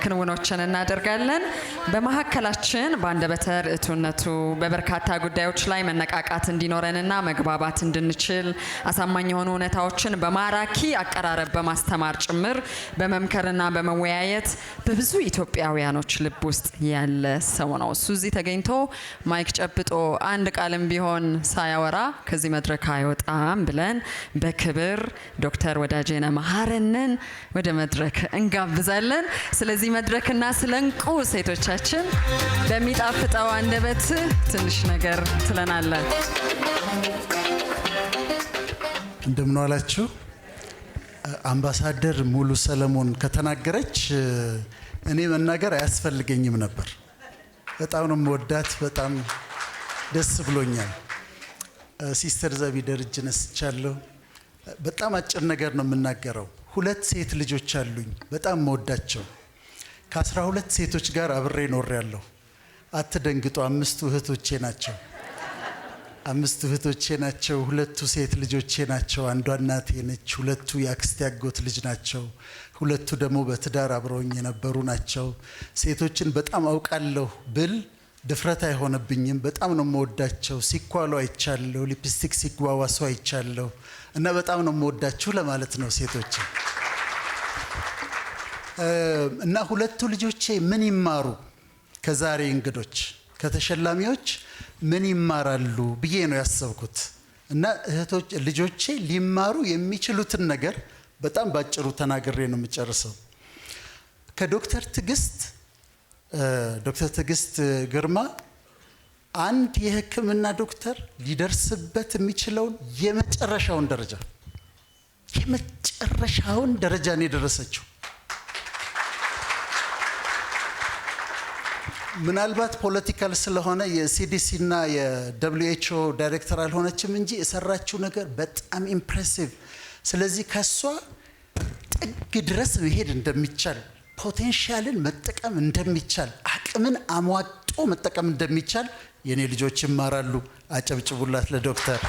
ክንውኖችን እናደርጋለን። በመሀከላችን በአንደበተ ርቱዕነቱ በበርካታ ጉዳዮች ላይ መነቃቃት እንዲኖረንና መግባባት እንድንችል አሳማኝ የሆኑ እውነታዎችን በማራኪ አቀራረብ በማስተማር ጭምር በመምከርና በመወያየት በብዙ ኢትዮጵያውያኖች ልብ ውስጥ ያለ ሰው ነው። እሱ እዚህ ተገኝቶ ማይክ ጨብጦ አንድ ቃልም ቢሆን ሳያወራ ከዚህ መድረክ አይወጣም ብለን በክብር ዶክተር ወዳጄነ መሀረንን ወደ መድረክ እንጋብዛለን። ስለዚህ መድረክና ስለ እንቁ ሴቶቻችን በሚጣፍጠው አንደበት ትንሽ ነገር ትለናለን። እንደምን ዋላችሁ። አምባሳደር ሙሉ ሰለሞን ከተናገረች እኔ መናገር አያስፈልገኝም ነበር። በጣም ነው የምወዳት፣ በጣም ደስ ብሎኛል። ሲስተር ዘቢደር እጅ ነስቻለሁ። በጣም አጭር ነገር ነው የምናገረው። 2 ሴት ልጆች አሉኝ በጣም መወዳቸው። ከ12 ሴቶች ጋር አብሬ ኖሬያለሁ። አትደንግጡ፣ 5 እህቶቼ ናቸው። 5 እህቶቼ ናቸው። 2 ሴት ልጆቼ ናቸው። አንዷ እናቴ ነች። 2 የአክስቴ አጎት ልጅ ናቸው። 2 ደግሞ በትዳር አብረውኝ የነበሩ ናቸው። ሴቶችን በጣም አውቃለሁ ብል ድፍረት አይሆንብኝም። በጣም ነው የምወዳቸው። ሲኳሉ አይቻለሁ፣ ሊፕስቲክ ሲጓዋሱ አይቻለሁ እና በጣም ነው የምወዳችሁ ለማለት ነው ሴቶች። እና 2 ልጆቼ ምን ይማሩ ከዛሬ እንግዶች ከተሸላሚዎች ምን ይማራሉ ብዬ ነው ያሰብኩት። እና ልጆቼ ሊማሩ የሚችሉትን ነገር በጣም ባጭሩ ተናግሬ ነው የምጨርሰው። ከዶክተር ትዕግስት ግርማ አንድ የሕክምና ዶክተር ሊደርስበት የሚችለውን የመጨረሻውን ደረጃ ነው የደረሰችው። ምናልባት ፖለቲካል ስለሆነ የሲዲሲ እና የደብሊውኤችኦ ዳይሬክተር አልሆነችም እንጂ የሰራችው ነገር በጣም ኢምፕሬሲቭ። ስለዚህ ከሷ ጥግ ድረስ መሄድ እንደሚቻል፣ ፖቴንሻልን መጠቀም እንደሚቻል፣ አቅምን አሟጦ መጠቀም እንደሚቻል የኔ ልጆች ይማራሉ። አጨብጭቡላት ለዶክተር።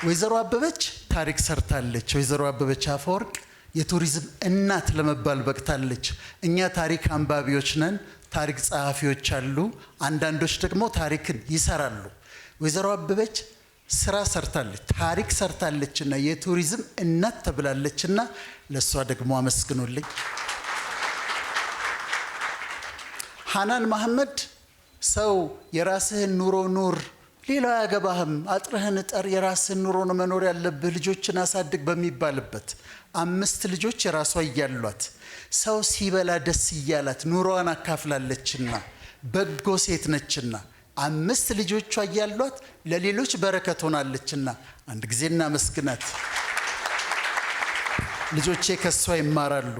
ወይዘሮ አበበች ታሪክ ሰርታለች። ወይዘሮ አበበች አፈወርቅ የቱሪዝም እናት ለመባል በቅታለች። እኛ ታሪክ አንባቢዎች ነን፣ ታሪክ ጸሐፊዎች አሉ፣ አንዳንዶች ደግሞ ታሪክን ይሰራሉ። ወይዘሮ አበበች ስራ ሰርታለች፣ ታሪክ ሰርታለችና የቱሪዝም እናት ተብላለችና ለሷ ደግሞ አመስግኑልኝ። ሐናን መሐመድ ሰው የራስህን ኑሮ ኑር፣ ሌላው አያገባህም፣ አጥርህን እጠር፣ የራስህን ኑሮ ነው መኖር ያለብህ፣ ልጆችን አሳድግ በሚባልበት 5 ልጆች የራሷ እያሏት ሰው ሲበላ ደስ እያላት ኑሮዋን አካፍላለችና በጎ ሴት ነችና 5 ልጆቿ እያሏት ለሌሎች በረከት ሆናለችና አንድ ጊዜ እናመስግናት። ልጆቼ ከሷ ይማራሉ።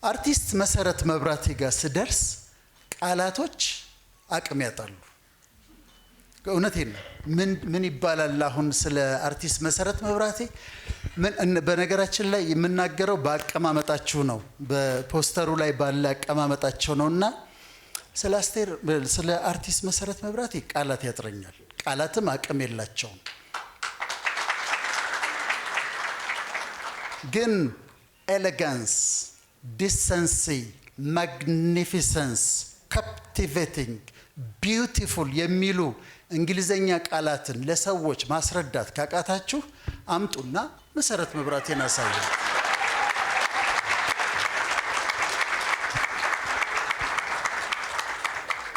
አርቲስት መሰረት መብራቴ ጋር ስደርስ ቃላቶች አቅም ያጣሉ። እውነቴን ነው። ምን ይባላል አሁን ስለ አርቲስት መሰረት መብራቴ? በነገራችን ላይ የምናገረው በአቀማመጣችሁ ነው፣ በፖስተሩ ላይ ባለ አቀማመጣቸው ነውና ስለ አርቲስት መሰረት መብራቴ ቃላት ያጥረኛል። ቃላትም አቅም የላቸውም። ግን ኤሌጋንስ፣ ዲሰንሲ፣ ማግኒፊሰንስ፣ ካፕቲቬቲንግ፣ ቢዩቲፉል የሚሉ እንግሊዘኛ ቃላትን ለሰዎች ማስረዳት ካቃታችሁ አምጡና መሰረት መብራቴን አሳዩ።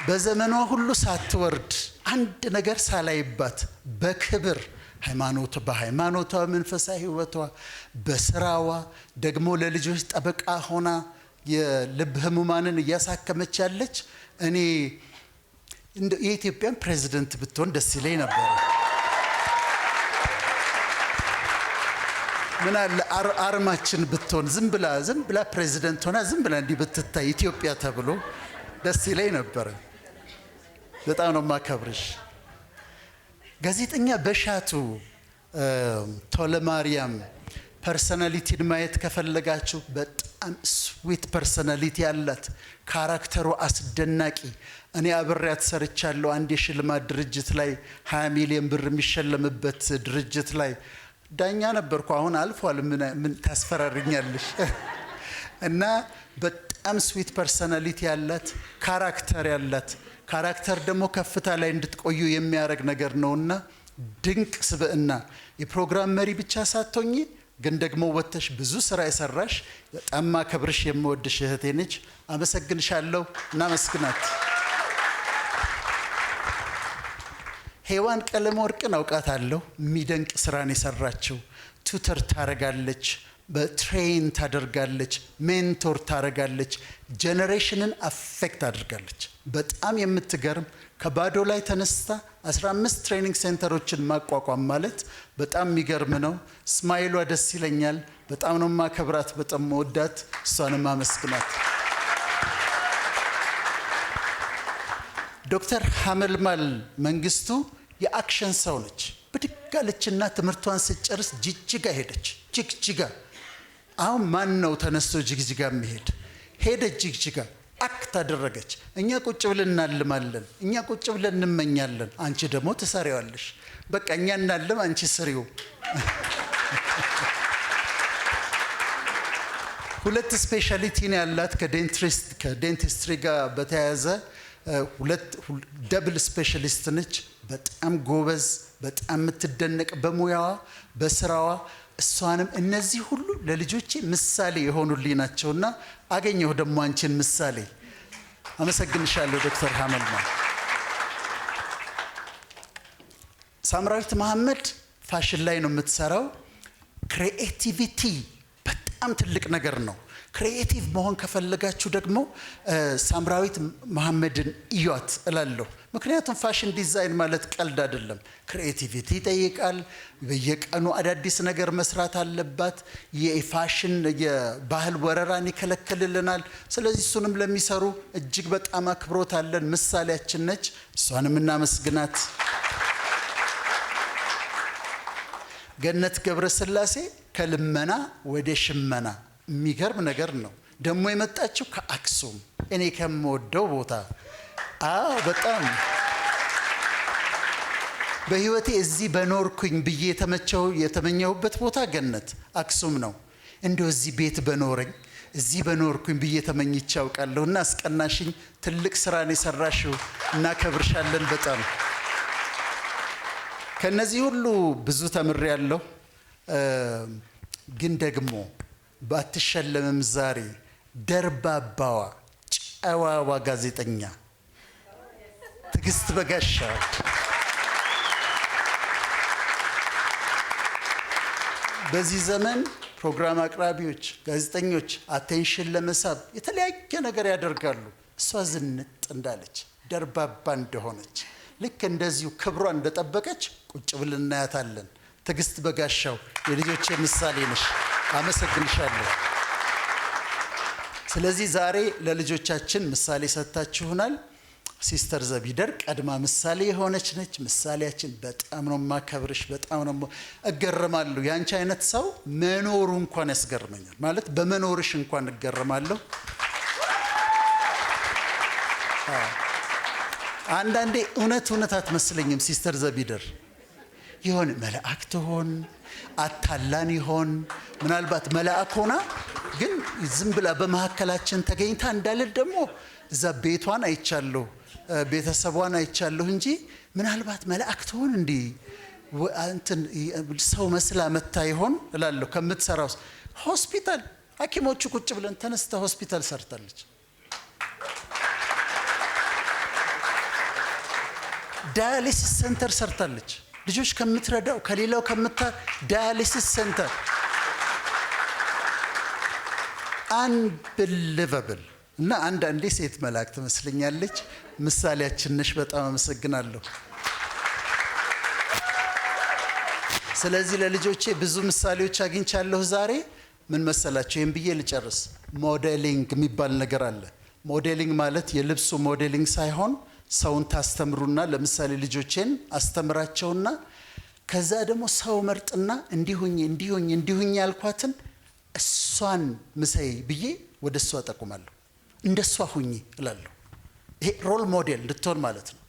በዘመኗ ሁሉ ሳትወርድ አንድ ነገር ሳላይባት በክብር በሃይማኖቷ መንፈሳዊ ህይወቷ በስራዋ ደግሞ ለልጆች ጠበቃ ሆና የልብ ህሙማንን እያሳከመች ያለች እኔ የኢትዮጵያን ፕሬዝዳንት ብትሆን ደስ ይለኝ ነበር። ምን አለ አርማችን ብትሆን ዝም ብላ ፕሬዝዳንት ሆና ዝም ብላ እንዲህ ብትታይ ኢትዮጵያ ተብሎ ደስ ይለኝ ነበር። በጣም ነው ማከብርሽ። ጋዜጠኛ በሻቱ ቶለማርያም ፐርሰናሊቲን ማየት ከፈለጋችሁ በጣም ስዊት ፐርሰናሊቲ ያላት፣ ካራክተሩ አስደናቂ። እኔ አብሬያት ሰርቻለሁ አንድ የሽልማት ድርጅት ላይ 20 ሚሊዮን ብር የሚሸለምበት ድርጅት ላይ ዳኛ ነበርኩ። አሁን አልፏል። ምን ታስፈራርኛለሽ? እና በጣም ስዊት ፐርሰናሊቲ ያላት፣ ካራክተር ያላት፣ ካራክተር ደግሞ ከፍታ ላይ እንድትቆዩ የሚያደርግ ነገር ነውና ድንቅ ስብዕና። የፕሮግራም መሪ ብቻ ሳትሆኚ ግን ደግሞ ወጥተሽ ብዙ ስራ የሰራሽ በጣም ማከብርሽ የምወድሽ እህቴ ነች። አመሰግንሻለሁ። እናመስግናት። ሄዋን ቀለም ወርቅን አውቃታለሁ። የሚደንቅ ስራን የሰራችው ቱተር ታረጋለች፣ በትሬን ታደርጋለች፣ ሜንቶር ታረጋለች፣ ጄኔሬሽንን አፌክት አድርጋለች። በጣም የምትገርም ከባዶ ላይ ተነስታ 15 ትሬኒንግ ሴንተሮችን ማቋቋም ማለት በጣም የሚገርም ነው። ስማይሏ ደስ ይለኛል። በጣም ነው ማከብራት፣ በጣም መወዳት። እሷንም አመስግናት። ዶክተር ሐመልማል መንግስቱ የአክሽን ሰው ነች። ብድግ አለችና ትምህርቷን ስጨርስ ጅግጅጋ ሄደች። ጅግጅጋ አሁን ማን ነው ተነስቶ ጅግጅጋ የሚሄድ? ሄደች ጅግጅጋ አክት አደረገች። እኛ ቁጭ ብለን እናልማለን፣ እኛ ቁጭ ብለን እንመኛለን፣ አንቺ ደግሞ ትሰሪዋለሽ። በቃ እኛ እናልም፣ አንቺ ስሪው። ሁለት ስፔሻሊቲ ነው ያላት ከዴንቲስትሪ ጋር በተያያዘ ደብል ስፔሻሊስት ነች። በጣም ጎበዝ፣ በጣም የምትደነቅ በሙያዋ በስራዋ። እሷንም እነዚህ ሁሉ ለልጆቼ ምሳሌ የሆኑልኝ ናቸውና አገኘሁ ደግሞ አንቺን ምሳሌ። አመሰግንሻለሁ ዶክተር ሐመልማል። ሳምራዊት መሐመድ ፋሽን ላይ ነው የምትሰራው። ክሪኤቲቪቲ በጣም ትልቅ ነገር ነው። ክሪኤቲቭ መሆን ከፈለጋችሁ ደግሞ ሳምራዊት መሐመድን እዩት እላለሁ። ምክንያቱም ፋሽን ዲዛይን ማለት ቀልድ አይደለም። ክሪኤቲቪቲ ይጠይቃል። በየቀኑ አዳዲስ ነገር መስራት አለባት። የፋሽን የባህል ወረራን ይከለክልልናል። ስለዚህ እሱንም ለሚሰሩ እጅግ በጣም አክብሮት አለን። ምሳሌያችን ነች። እሷንም እናመስግናት። ገነት ገብረስላሴ ከልመና ወደ ሽመና የሚገርም ነገር ነው። ደግሞ የመጣችው ከአክሱም እኔ ከምወደው ቦታ። በጣም በህይወቴ እዚህ በኖርኩኝ ብዬ የተመኘሁበት ቦታ ገነት አክሱም ነው። እንደው እዚህ ቤት በኖረኝ እዚህ በኖርኩኝ ብዬ ተመኝቼ አውቃለሁና አስቀናሽኝ። ትልቅ ስራን የሰራሽው እናከብርሻለን በጣም። ከነዚህ ሁሉ ብዙ ተምሬያለሁ። ግን ደግሞ ባትሸለምም ዛሬ ደርባባዋ ጨዋዋ ጋዜጠኛ ትዕግስት በጋሻው በዚህ ዘመን ፕሮግራም አቅራቢዎች፣ ጋዜጠኞች አቴንሽን ለመሳብ የተለያየ ነገር ያደርጋሉ። እሷ ዝንጥ እንዳለች ደርባባ እንደሆነች ልክ እንደዚሁ ክብሯን እንደጠበቀች ቁጭ ብለን እናያታለን። ትዕግስት በጋሻው የልጆቼ ምሳሌ ነሽ። አመሰግንሻለሁ። ስለዚህ ዛሬ ለልጆቻችን ምሳሌ ሰጥታችሁናል። ሲስተር ዘቢደር ቀድማ ምሳሌ የሆነች ነች። ምሳሌያችን በጣም ነው ማከብርሽ፣ በጣም ነው እገረማለሁ። ያንቺ አይነት ሰው መኖሩ እንኳን ያስገርመኛል። ማለት በመኖርሽ እንኳን እገረማለሁ። አንዳንዴ እውነት አትመስለኝም ሲስተር ዘቢደር። ይሆን መልአክ ትሆን አታላን ይሆን? ምናልባት መልአክ ሆና ግን ዝም ብላ በመካከላችን ተገኝታ እንዳልል ደግሞ እዛ ቤቷን አይቻለሁ፣ ቤተሰቧን አይቻለሁ እንጂ ምናልባት መልአክ ትሆን እንዲ እንትን ሰው መስላ መታ ይሆን እላለሁ። ከምትሰራው ሆስፒታል ሐኪሞቹ ቁጭ ብለን ተነስተ ሆስፒታል ሰርታለች። ዳያሊሲስ ሴንተር ሰርታለች። ልጆች ከምትረዳው ከሌላው ዳያሊሲስ ሴንተር አንብልቨብል እና አንዳንዴ ሴት መልአክ ትመስለኛለች። ምሳሌያችን ነሽ። በጣም አመሰግናለሁ። ስለዚህ ለልጆቼ ብዙ ምሳሌዎች አግኝቻለሁ ዛሬ። ምን መሰላቸው? ይህን ብዬ ልጨርስ። ሞዴሊንግ የሚባል ነገር አለ። ሞዴሊንግ ማለት የልብሱ ሞዴሊንግ ሳይሆን ሰውን ታስተምሩና፣ ለምሳሌ ልጆቼን አስተምራቸውና ከዛ ደግሞ ሰው መርጥና እንዲሁኝ ያልኳትን እሷን ምሳይ ብዬ ወደ እሷ ጠቁማለሁ። እንደሷ ሁኚ እላለሁ። ይሄ ሮል ሞዴል ልትሆን ማለት ነው።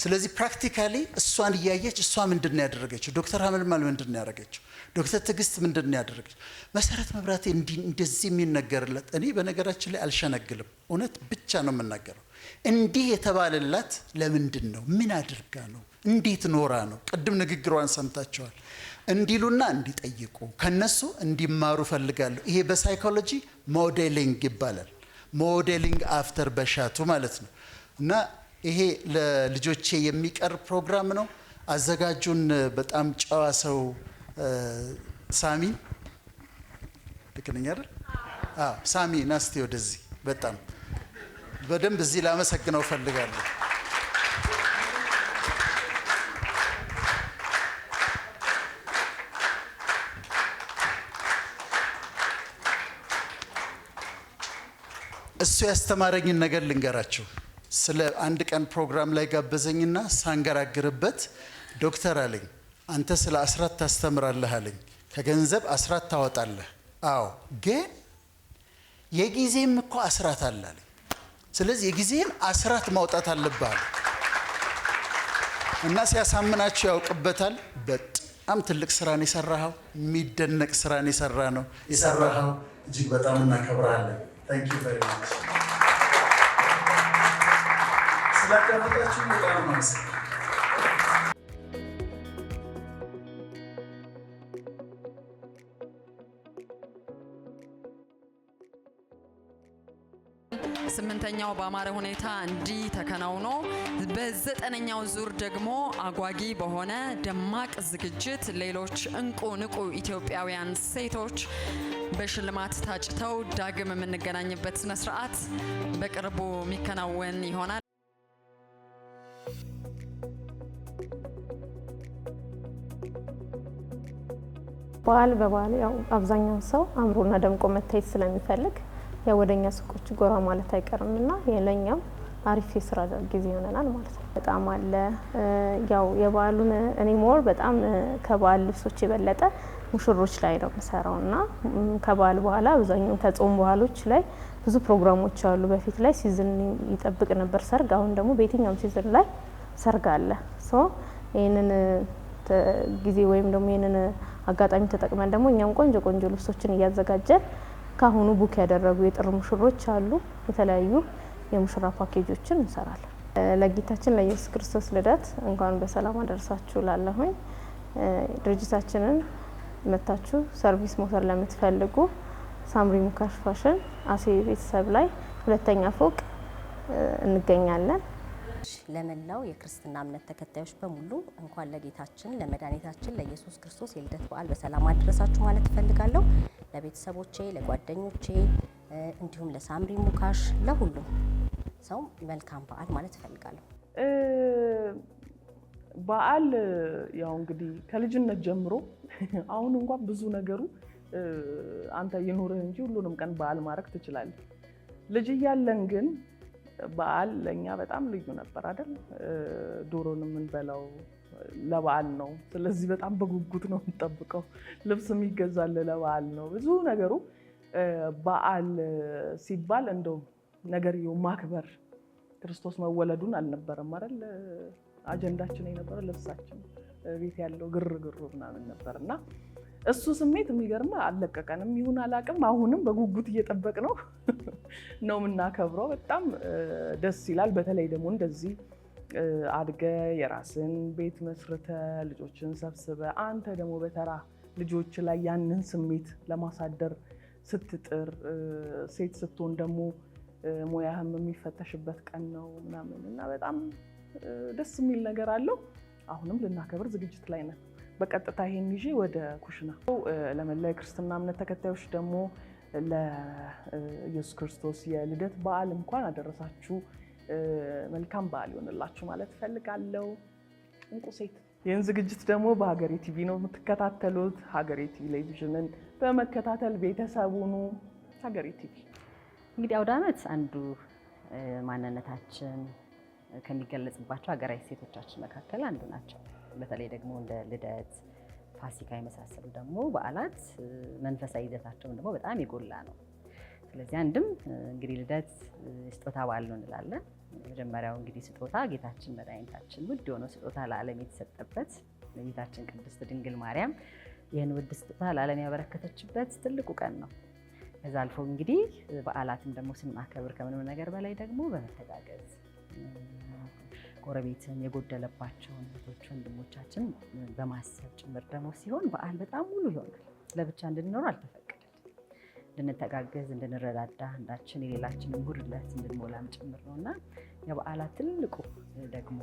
ስለዚህ ፕራክቲካሊ እሷን እያየች እሷ ምንድን ነው ያደረገችው? ዶክተር ሀመልማል ምንድን ነው ያደረገችው? ዶክተር ትዕግስት ምንድን ነው ያደረገችው? መሰረት መብራቴ እንደዚህ የሚነገርላት። እኔ በነገራችን ላይ አልሸነግልም፣ እውነት ብቻ ነው የምናገረው። እንዲህ የተባለላት ለምንድን ነው? ምን አድርጋ ነው? እንዴት ኖራ ነው? ቅድም ንግግሯን ሰምታችኋል። እንዲሉና እንዲጠይቁ ከነሱ እንዲማሩ ፈልጋለሁ። ይሄ በሳይኮሎጂ ሞዴሊንግ ይባላል። ሞዴሊንግ አፍተር በሻቱ ማለት ነው። እና ይሄ ለልጆቼ የሚቀርብ ፕሮግራም ነው። አዘጋጁን በጣም ጨዋ ሰው ሳሚ ልክ ነኝ አይደል? አዎ ሳሚ ናስቲ ወደዚህ በጣም በደንብ እዚህ ላመሰግነው ፈልጋለሁ። እሱ ያስተማረኝን ነገር ልንገራችሁ። ስለ አንድ ቀን ፕሮግራም ላይ ጋበዘኝና ሳንገራግርበት ዶክተር አለኝ፣ አንተ ስለ አስራት ታስተምራለህ አለኝ። ከገንዘብ አስራት ታወጣለህ። አዎ ግን የጊዜም እኮ አስራት አለ አለኝ። ስለዚህ የጊዜን አስራት ማውጣት አለብህ እና ሲያሳምናችሁ ያውቅበታል። በጣም ትልቅ ስራን የሰራኸው፣ የሚደነቅ ስራን የሰራኸው እጅግ በጣም እናከብራለን። Thank you very much. ስላዳመጣችሁ በጣም አመሰግናለሁ። ስምንተኛው በአማረ ሁኔታ እንዲህ ተከናውኖ በዘጠነኛው ዙር ደግሞ አጓጊ በሆነ ደማቅ ዝግጅት ሌሎች ንቁ ኢትዮጵያውያን ሴቶች በሽልማት ታጭተው ዳግም የምንገናኝበት ስነ ስርዓት በቅርቡ የሚከናወን ይሆናል። በዓል ያው አብዛኛው ሰው አምሮና ደምቆ መታየት ስለሚፈልግ ያው ወደኛ ሱቆች ጎራ ማለት አይቀርምና የለኛም አሪፍ የስራ ጊዜ ይሆነናል ማለት ነው። በጣም አለ ያው የበዓሉን እኔ ሞር በጣም ከበዓል ልብሶች የበለጠ ሙሽሮች ላይ ነው የምሰራውና ከበዓል በኋላ አብዛኛው ከጾም በዓሎች ላይ ብዙ ፕሮግራሞች አሉ። በፊት ላይ ሲዝን ይጠብቅ ነበር ሰርግ፣ አሁን ደግሞ በየትኛውም ሲዝን ላይ ሰርግ አለ። ሶ ይህንን ጊዜ ወይም ደግሞ ይህንን አጋጣሚ ተጠቅመን ደግሞ እኛም ቆንጆ ቆንጆ ልብሶችን እያዘጋጀን ካሁኑ ቡክ ያደረጉ የጥር ሙሽሮች አሉ። የተለያዩ የሙሽራ ፓኬጆችን እንሰራለን። ለጌታችን ለኢየሱስ ክርስቶስ ልደት እንኳን በሰላም አደረሳችሁ ላለሁኝ ድርጅታችንን መታችሁ ሰርቪስ ሞተር ለምትፈልጉ ሳምሪ ሙካሽ ፋሽን አሴ ቤተሰብ ላይ ሁለተኛ ፎቅ እንገኛለን። ለመላው የክርስትና እምነት ተከታዮች በሙሉ እንኳን ለጌታችን ለመድኃኒታችን ለኢየሱስ ክርስቶስ የልደት በዓል በሰላም አደረሳችሁ ማለት እፈልጋለሁ። ለቤተሰቦቼ፣ ለጓደኞቼ እንዲሁም ለሳምሪ ሙካሽ ለሁሉም ሰው መልካም በዓል ማለት እፈልጋለሁ። በዓል ያው እንግዲህ ከልጅነት ጀምሮ አሁን እንኳን ብዙ ነገሩ አንተ ይኑርህ እንጂ ሁሉንም ቀን በዓል ማድረግ ትችላለህ። ልጅ እያለን ግን በዓል ለኛ በጣም ልዩ ነበር አይደል? ዶሮን የምንበላው ለበዓል ነው። ስለዚህ በጣም በጉጉት ነው የምንጠብቀው። ልብስ የሚገዛል ለበዓል ነው። ብዙ ነገሩ በዓል ሲባል እንደው ነገርየው ማክበር ክርስቶስ መወለዱን አልነበረም አይደል? አጀንዳችን የነበረው ልብሳችን ቤት ያለው ግርግሩ ምናምን ነበርና እሱ ስሜት የሚገርም አልለቀቀንም። ይሁን አላቅም አሁንም በጉጉት እየጠበቅ ነው የምናከብረው። በጣም ደስ ይላል። በተለይ ደግሞ እንደዚህ አድገ የራስን ቤት መስርተ ልጆችን ሰብስበ አንተ ደግሞ በተራ ልጆች ላይ ያንን ስሜት ለማሳደር ስትጥር ሴት ስትሆን ደግሞ ሙያህም የሚፈተሽበት ቀን ነው ምናምን እና በጣም ደስ የሚል ነገር አለው። አሁንም ልናከብር ዝግጅት ላይ ነን። በቀጥታ ይሄን ይዤ ወደ ኩሽና ለመላው የክርስትና እምነት ተከታዮች ደግሞ ለኢየሱስ ክርስቶስ የልደት በዓል እንኳን አደረሳችሁ፣ መልካም በዓል ይሆንላችሁ ማለት ፈልጋለሁ። እንቁ ሴት። ይህን ዝግጅት ደግሞ በሀገሬ ቲቪ ነው የምትከታተሉት። ሀገሬ ቴሌቪዥንን በመከታተል ቤተሰቡኑ ሀገሬ ቲቪ። እንግዲህ አውደ ዓመት አንዱ ማንነታችን ከሚገለጽባቸው ሀገራዊ ሴቶቻችን መካከል አንዱ ናቸው። በተለይ ደግሞ እንደ ልደት፣ ፋሲካ የመሳሰሉ ደግሞ በዓላት መንፈሳዊ ይዘታቸውን ደግሞ በጣም የጎላ ነው። ስለዚህ አንድም እንግዲህ ልደት ስጦታ በዓል ነው እንላለን። መጀመሪያው እንግዲህ ስጦታ ጌታችን መድኃኒታችን ውድ የሆነው ስጦታ ለዓለም የተሰጠበት ጌታችን ቅድስት ድንግል ማርያም ይህን ውድ ስጦታ ለዓለም ያበረከተችበት ትልቁ ቀን ነው። ከዛ አልፎ እንግዲህ በዓላትን ደግሞ ስናከብር ከምንም ነገር በላይ ደግሞ በመተጋገዝ ጎረቤትን የጎደለባቸውን እህቶች ወንድሞቻችን በማሰብ ጭምር ደግሞ ሲሆን በዓል በጣም ሙሉ ይሆናል። ለብቻ እንድንኖር አልተፈቀደም። እንድንተጋገዝ፣ እንድንረዳዳ፣ አንዳችን የሌላችንን ጉድለት እንድንሞላም ጭምር ነውና የበዓላት ትልቁ ደግሞ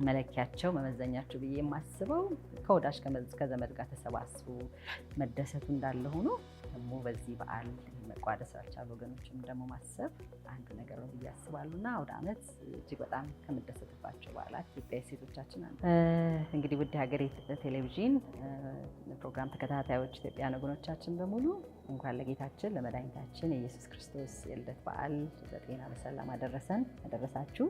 መለኪያቸው መመዘኛቸው ብዬ የማስበው ከወዳጅ ከዘመድ ጋር ተሰባስቦ መደሰቱ እንዳለ ሆኖ ደግሞ በዚህ በዓል መቋደስ ያልቻሉ ወገኖችም ደግሞ ማሰብ አንዱ ነገር ነው ብዬ አስባለሁና አውደ ዓመት እጅግ በጣም ከምደሰትባቸው በዓላት ኢትዮጵያዊ ሴቶቻችን አንዱ። እንግዲህ ውድ ሀገሬ ቴሌቪዥን ፕሮግራም ተከታታዮች ኢትዮጵያውያን ወገኖቻችን በሙሉ እንኳን ለጌታችን ለመድኃኒታችን የኢየሱስ ክርስቶስ የልደት በዓል በጤና በሰላም አደረሳችሁ።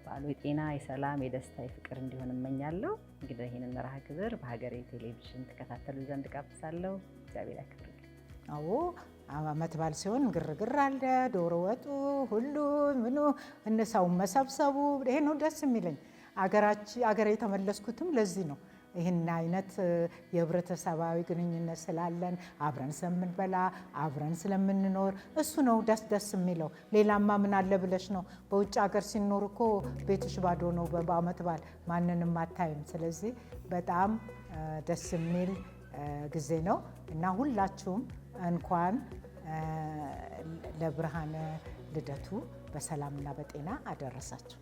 በዓሉ የጤና የሰላም የደስታ የፍቅር እንዲሆን እመኛለሁ። እንግዲህ ይህንን መርሃ ግብር በሀገሬ ቴሌቪዥን ተከታተሉ ዘንድ ጋብዛለሁ። እግዚአብሔር ያክብርልኝ። አዎ ዓመት በዓል ሲሆን ግርግር አለ፣ ዶሮ ወጡ ሁሉ ምኑ እነሳው መሰብሰቡ ይሄ ነው ደስ የሚለኝ። አገሬ የተመለስኩትም ለዚህ ነው። ይህን አይነት የህብረተሰባዊ ግንኙነት ስላለን አብረን ስለምንበላ አብረን ስለምንኖር እሱ ነው ደስ የሚለው። ሌላማ ምን አለ ብለሽ ነው? በውጭ ሀገር ሲኖር እኮ ቤትሽ ባዶ ነው፣ በዓመት በዓል ማንንም አታይም። ስለዚህ በጣም ደስ የሚል ጊዜ ነው እና ሁላችሁም እንኳን ለብርሃነ ልደቱ በሰላምና በጤና አደረሳችሁ።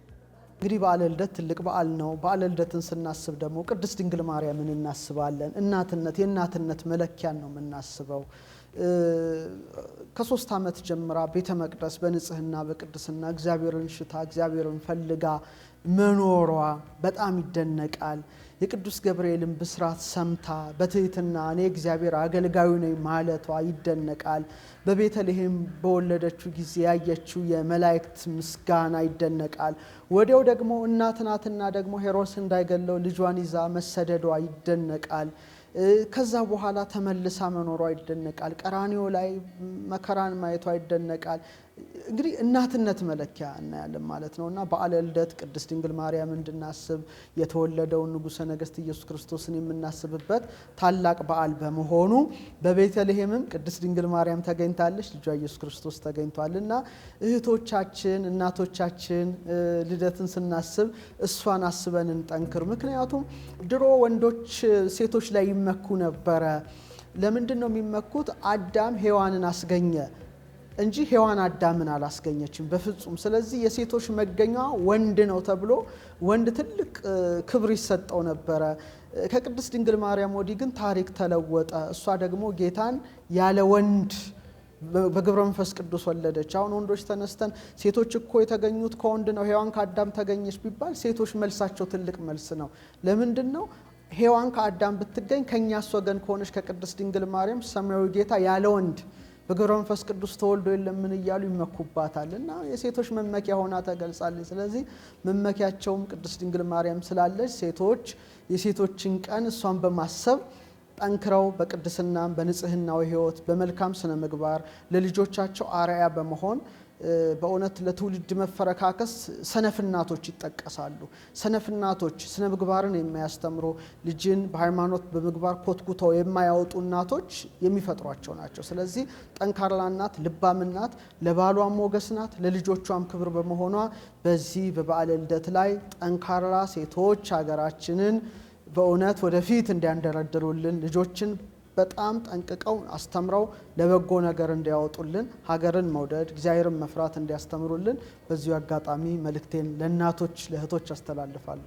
እንግዲህ በዓለ ልደት ትልቅ በዓል ነው። በዓለ ልደትን ስናስብ ደግሞ ቅድስት ድንግል ማርያምን እናስባለን። የእናትነት መለኪያን ነው የምናስበው። ከ3 ዓመት ጀምራ ቤተ መቅደስ በንጽህና በቅድስና እግዚአብሔርን ሽታ እግዚአብሔርን ፈልጋ መኖሯ በጣም ይደነቃል። የቅዱስ ገብርኤልን ብስራት ሰምታ በትህትና እኔ እግዚአብሔር አገልጋዩ ነኝ ማለቷ ይደነቃል። በቤተልሔም በወለደችው ጊዜ ያየችው የመላእክት ምስጋና ይደነቃል። ወዲያው ደግሞ እናት ናትና ደግሞ ሄሮድስ እንዳይገለው ልጇን ይዛ መሰደዷ ይደነቃል። ከዛ በኋላ ተመልሳ መኖሯ ይደነቃል። ቀራንዮ ላይ መከራን ማየቷ ይደነቃል። እንግዲህ እናትነት መለኪያ እናያለን ማለት ነውና በዓለ ልደት ቅድስት ድንግል ማርያም እንድናስብ የተወለደውን ንጉሠ ነገሥት ኢየሱስ ክርስቶስን የምናስብበት ታላቅ በዓል በመሆኑ በቤተልሔምም ቅድስት ድንግል ማርያም ተገኝታለች፣ ልጇ ኢየሱስ ክርስቶስ ተገኝቷልና እህቶቻችን እናቶቻችን ልደትን ስናስብ እሷን አስበን እንጠንክር። ምክንያቱም ድሮ ወንዶች ሴቶች ላይ ይመኩ ነበረ። ለምንድን ነው የሚመኩት? አዳም ሔዋንን አስገኘ እንጂ ሔዋን አዳምን አላስገኘችም በፍጹም። ስለዚህ የሴቶች መገኛ ወንድ ነው ተብሎ ወንድ ትልቅ ክብር ይሰጠው ነበረ። ከቅድስት ድንግል ማርያም ወዲህ ግን ታሪክ ተለወጠ። እሷ ደግሞ ጌታን ያለ ወንድ በግብረ መንፈስ ቅዱስ ወለደች። አሁን ወንዶች ተነስተን ሴቶች እኮ የተገኙት ከወንድ ነው፣ ሔዋን ከአዳም ተገኘች ቢባል ሴቶች መልሳቸው ትልቅ መልስ ነው። ለምንድን ነው? ሔዋን ከአዳም ብትገኝ ከእኛስ ወገን ከሆነች ከቅድስት ድንግል ማርያም ሰማያዊ ጌታ ያለ ወንድ በግብረ መንፈስ ቅዱስ ተወልዶ የለምን እያሉ ይመኩባታል እና የሴቶች መመኪያ ሆና ተገልጻለች። ስለዚህ መመኪያቸውም ቅድስት ድንግል ማርያም ስላለች ሴቶች የሴቶችን ቀን እሷን በማሰብ ጠንክረው በቅድስናም በንጽህናዊ ሕይወት በመልካም ስነ ምግባር ለልጆቻቸው አርአያ በመሆን በእውነት ለትውልድ መፈረካከስ ሰነፍ እናቶች ይጠቀሳሉ። ሰነፍ እናቶች ስነ ምግባርን የማያስተምሩ ልጅን በሃይማኖት በምግባር ኮትኩተው የማያወጡ እናቶች የሚፈጥሯቸው ናቸው። ስለዚህ ጠንካራ እናት፣ ልባም እናት ለባሏም ሞገስ ናት፣ ለልጆቿም ክብር በመሆኗ በዚህ በበዓለ ልደት ላይ ጠንካራ ሴቶች ሀገራችንን በእውነት ወደፊት እንዲያንደረድሩልን ልጆችን በጣም ጠንቅቀው አስተምረው ለበጎ ነገር እንዲያወጡልን ሀገርን መውደድ እግዚአብሔርን መፍራት እንዲያስተምሩልን በዚሁ አጋጣሚ መልእክቴን ለእናቶች ለእህቶች አስተላልፋለሁ።